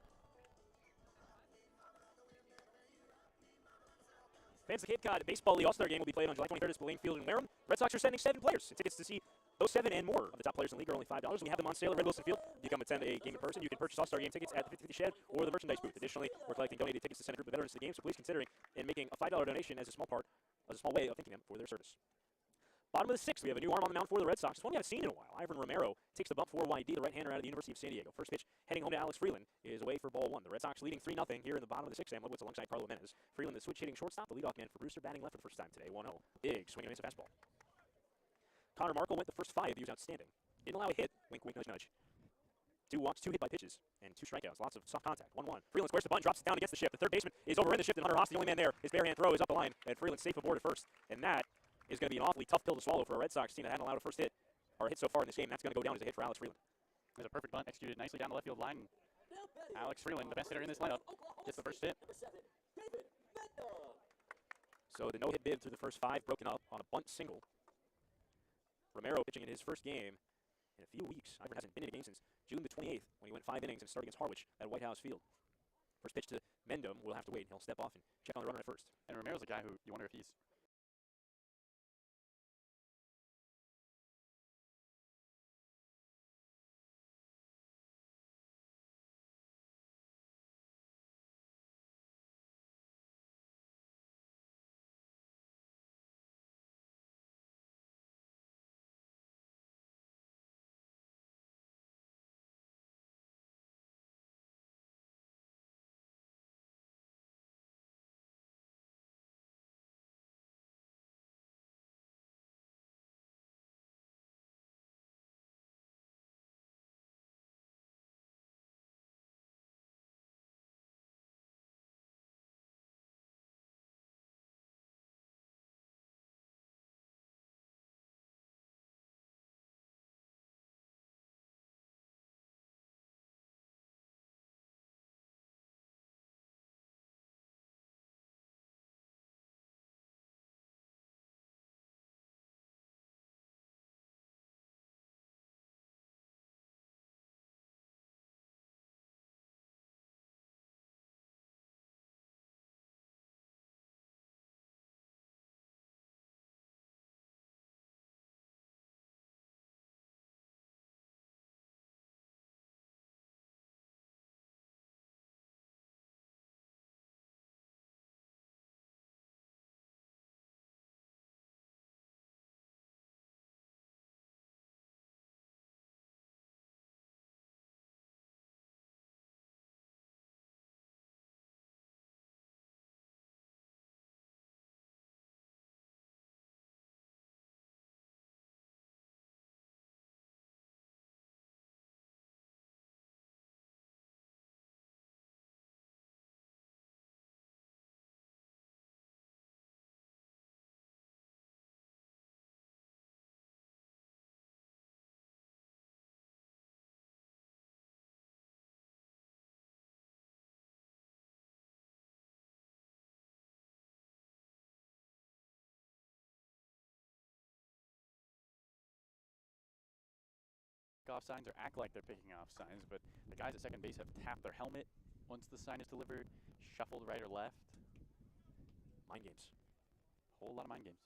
Fans of the Cape Cod Baseball League All-Star Game will be played on July 23rd at Spillane Field in Wareham. Red Sox are sending 7 players. And tickets to see those 7 and more of the top players in the league are only $5. We have them on sale at Red Wilson Field. If you come attend a game in person, you can purchase All-Star Game tickets at the 50/50 Shed or the merchandise booth. Additionally, we're collecting donated tickets to send a group of veterans to the game, so please consider making a $5 donation as a small way of thanking them for their service. Bottom of the 6th, we have a new arm on the mound for the Red Sox. It's one we haven't seen in a while. Ivan Romero takes the bump for Y-D, the right-hander out of the University of San Diego. First pitch heading home to Alex Freeland is away for ball 1. The Red Sox leading 3-0 here in the bottom of the 6th. Sam Lebowitz alongside Carlo Jimenez. Freeland, the switch-hitting shortstop, the leadoff man for Brewster, batting left for the first time today, 1-0. Big swing and miss a fastball. Connor Markle went the first 5. He was outstanding. Didn't allow a hit. Wink, wink, nudge, nudge. 2 walks, 2 hit by pitches, and 2 strikeouts. Lots of soft contact. 1-1. Freeland squares the bunt, drops it down against the shift. The third baseman is over in the shift, and Hunter Haas, the only man there. His bare hand throw is up the line, and Freeland's safe aboard at first. And that is going to be an awfully tough pill to swallow for a Red Sox team that hadn't allowed a first hit or hit so far in this game. That's going to go down as a hit for Alex Freeland. There's a perfect bunt executed nicely down the left field line. Alex Freeland, the best hitter in this lineup, gets the first hit. So the no-hit bid through the first 5 broken up on a bunt single. Romero pitching in his first game in a few weeks. Ivan hasn't been in a game since June the 28th when he went 5 innings and started against Harwich at White House Field. First pitch to Mendham, we'll have to wait. He'll step off and check on the runner at first. And Romero's a guy who you wonder if he's off signs or act like they're picking off signs, but the guys at second base have tapped their helmet once the sign is delivered, shuffled right or left. Mind games. Whole lot of mind games.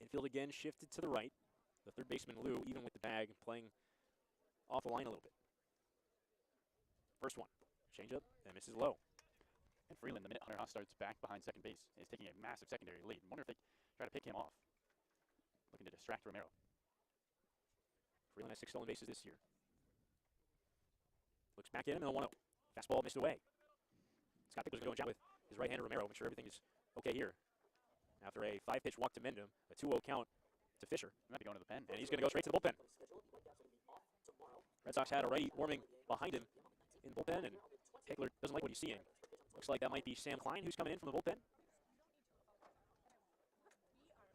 Infield again shifted to the right. The third baseman, Lou, even with the bag, playing off the line a little bit. First one. Change up and misses low. And Freeland, the minute Hunter Haas starts back behind second base, is taking a massive secondary lead. Wonder if they try to pick him off. Looking to distract Romero. Freeland has 6 stolen bases this year. Looks back at him and a 1-0. Fastball missed away. Scott Pickler's going to go and chat with his right-hander Romero, make sure everything is okay here. After a 5-pitch walk to Mendham, a 2-0 count to Fisher. He might be going to the pen. And he's going to go straight to the bullpen. Red Sox had a righty warming behind him in the bullpen, and Pickler doesn't like what he's seeing. Looks like that might be Sam Klein who's coming in from the bullpen.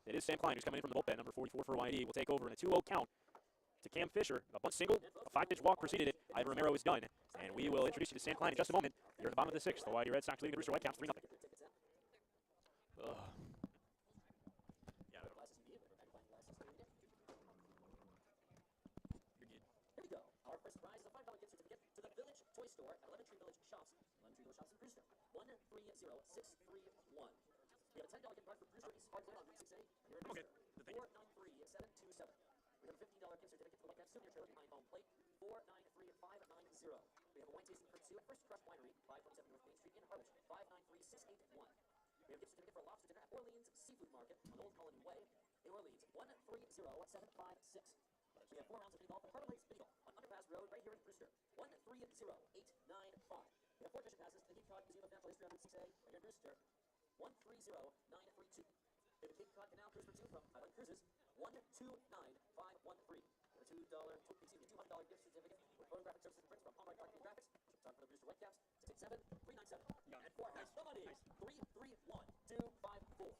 It is Sam Klein who's coming in from the bullpen. Number 44 for Y-D will take over in a 2-0 count to Cam Fisher. A bunt single, a 5-pitch walk preceded it. Ivan Romero is done. And we will introduce you to Sam Klein in just a moment. Here at the bottom of the 6th, the Y-D Red Sox leading the Brewster Whitecaps 3-0. Our first prize is a $5 gift certificate to the Village Toy Store at Lemon Tree Village Shops. Lemon Tree Village Shops in Brewster. 130-631. We have a $10 gift card for Brewster East Hard Plate on Route 6A. Here in Okay. Brewster. 493-727. We have a $50 gift certificate to the Whitecaps souvenir trailer behind home plate. 493-590. We have a wine tasting for two at First Crush Winery, 527 North Main Street in Harwich. 593-681. We have a gift certificate for a lobster dinner at Orleans Seafood Market on Old Colony Way in Orleans. 130-756. We have 4 rounds of mini golf at Harbor Lakes Mini Golf on Underpass Road right here in Brewster. 130-895. We have 4 admission passes to the Cape Cod Museum of Natural History on Route 6A right here in Brewster. 130-932. We have a Cape Cod Canal Cruise for two from Highland Cruises. 129-513. We have a $200 gift certificate with photographic services and prints from Hallmark Cartoon Graphics. Shop for the Brewster Whitecaps. 687-397. And 4 has the money. 331-254.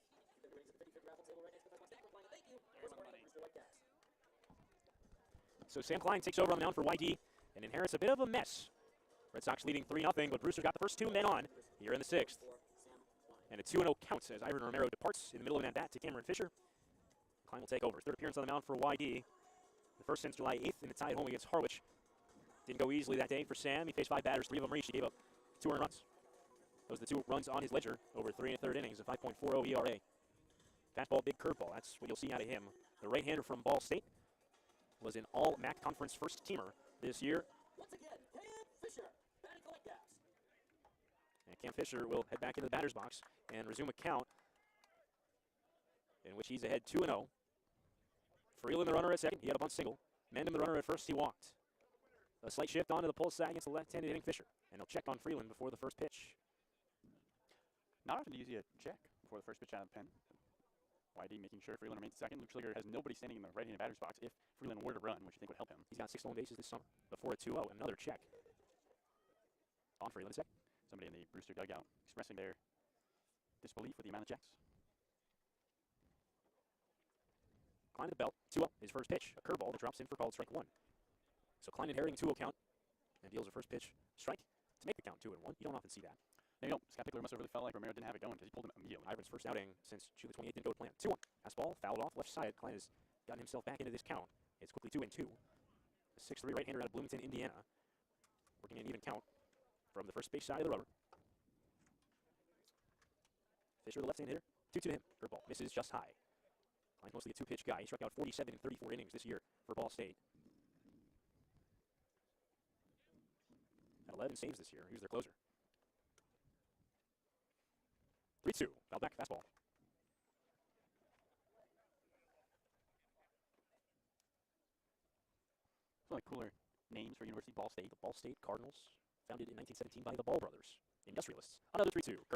The ratings at the 55th raffle table right next to the Thank you. For supporting the Brewster Whitecaps. So Sam Klein takes over on the mound for Y-D and inherits a bit of a mess. Red Sox leading 3-0, but Brewster got the first 2 men on here in the 6th. And a 2-0 count as Ivan Romero departs in the middle of an at-bat to Cameron Fisher. Klein will take over. 3rd appearance on the mound for Y-D. The first since July 8th in the tie at home against Harwich. Didn't go easily that day for Sam. He faced 5 batters, 3 of them reached. He gave up 2 earned runs. Those are the 2 runs on his ledger over 3 1/3 innings, a 5.40 ERA. Fastball, big curveball. That's what you'll see out of him. The right-hander from Ball State was an all-MAC conference first-teamer this year. Once again, Cam Fisher, batting for the Whitecaps. And Cam Fisher will head back into the batter's box and resume a count in which he's ahead 2-0. Freeland, the runner at second. He had a bunt single. Mendham, the runner at first. He walked. A slight shift onto the pull side against the left-handed hitting Fisher. And they'll check on Freeland before the first pitch. Not often do you see a check before the first pitch out of the pen. Y-D making sure Freeland remains second. Luke Schliger has nobody standing in the right-handed batter's box if Freeland were to run, which you think would help him. He's got 6 stolen bases this summer before a 2-0. Another check on Freeland second. Somebody in the Brewster dugout expressing their disbelief with the amount of checks. Klein to the belt. 2-0. His first pitch. A curveball that drops in for called strike 1. So Klein inheriting 2-0 count and deals a first pitch strike to make the count 2-1. You don't often see that. There you go. Scott Pickler must have really felt like Romero didn't have it going because he pulled him immediately. Ivan's first outing since June the 28th didn't go to plan. 2-1. Fastball fouled off left side. Klein has gotten himself back into this count. It's quickly 2-2. A 6'3" right-hander out of Bloomington, Indiana. Working an even count from the first base side of the rubber. Fisher, the left-hand hitter. 2-2 to him. Curveball misses just high. Klein's mostly a 2-pitch guy. He struck out 47 in 34 innings this year for Ball State. Had 11 saves this year. He was their closer. 3-2. Fouled back. Fastball. Some like cooler names for University Ball State. The Ball State Cardinals, founded in 1917 by the Ball brothers, industrialists. Another 3-2.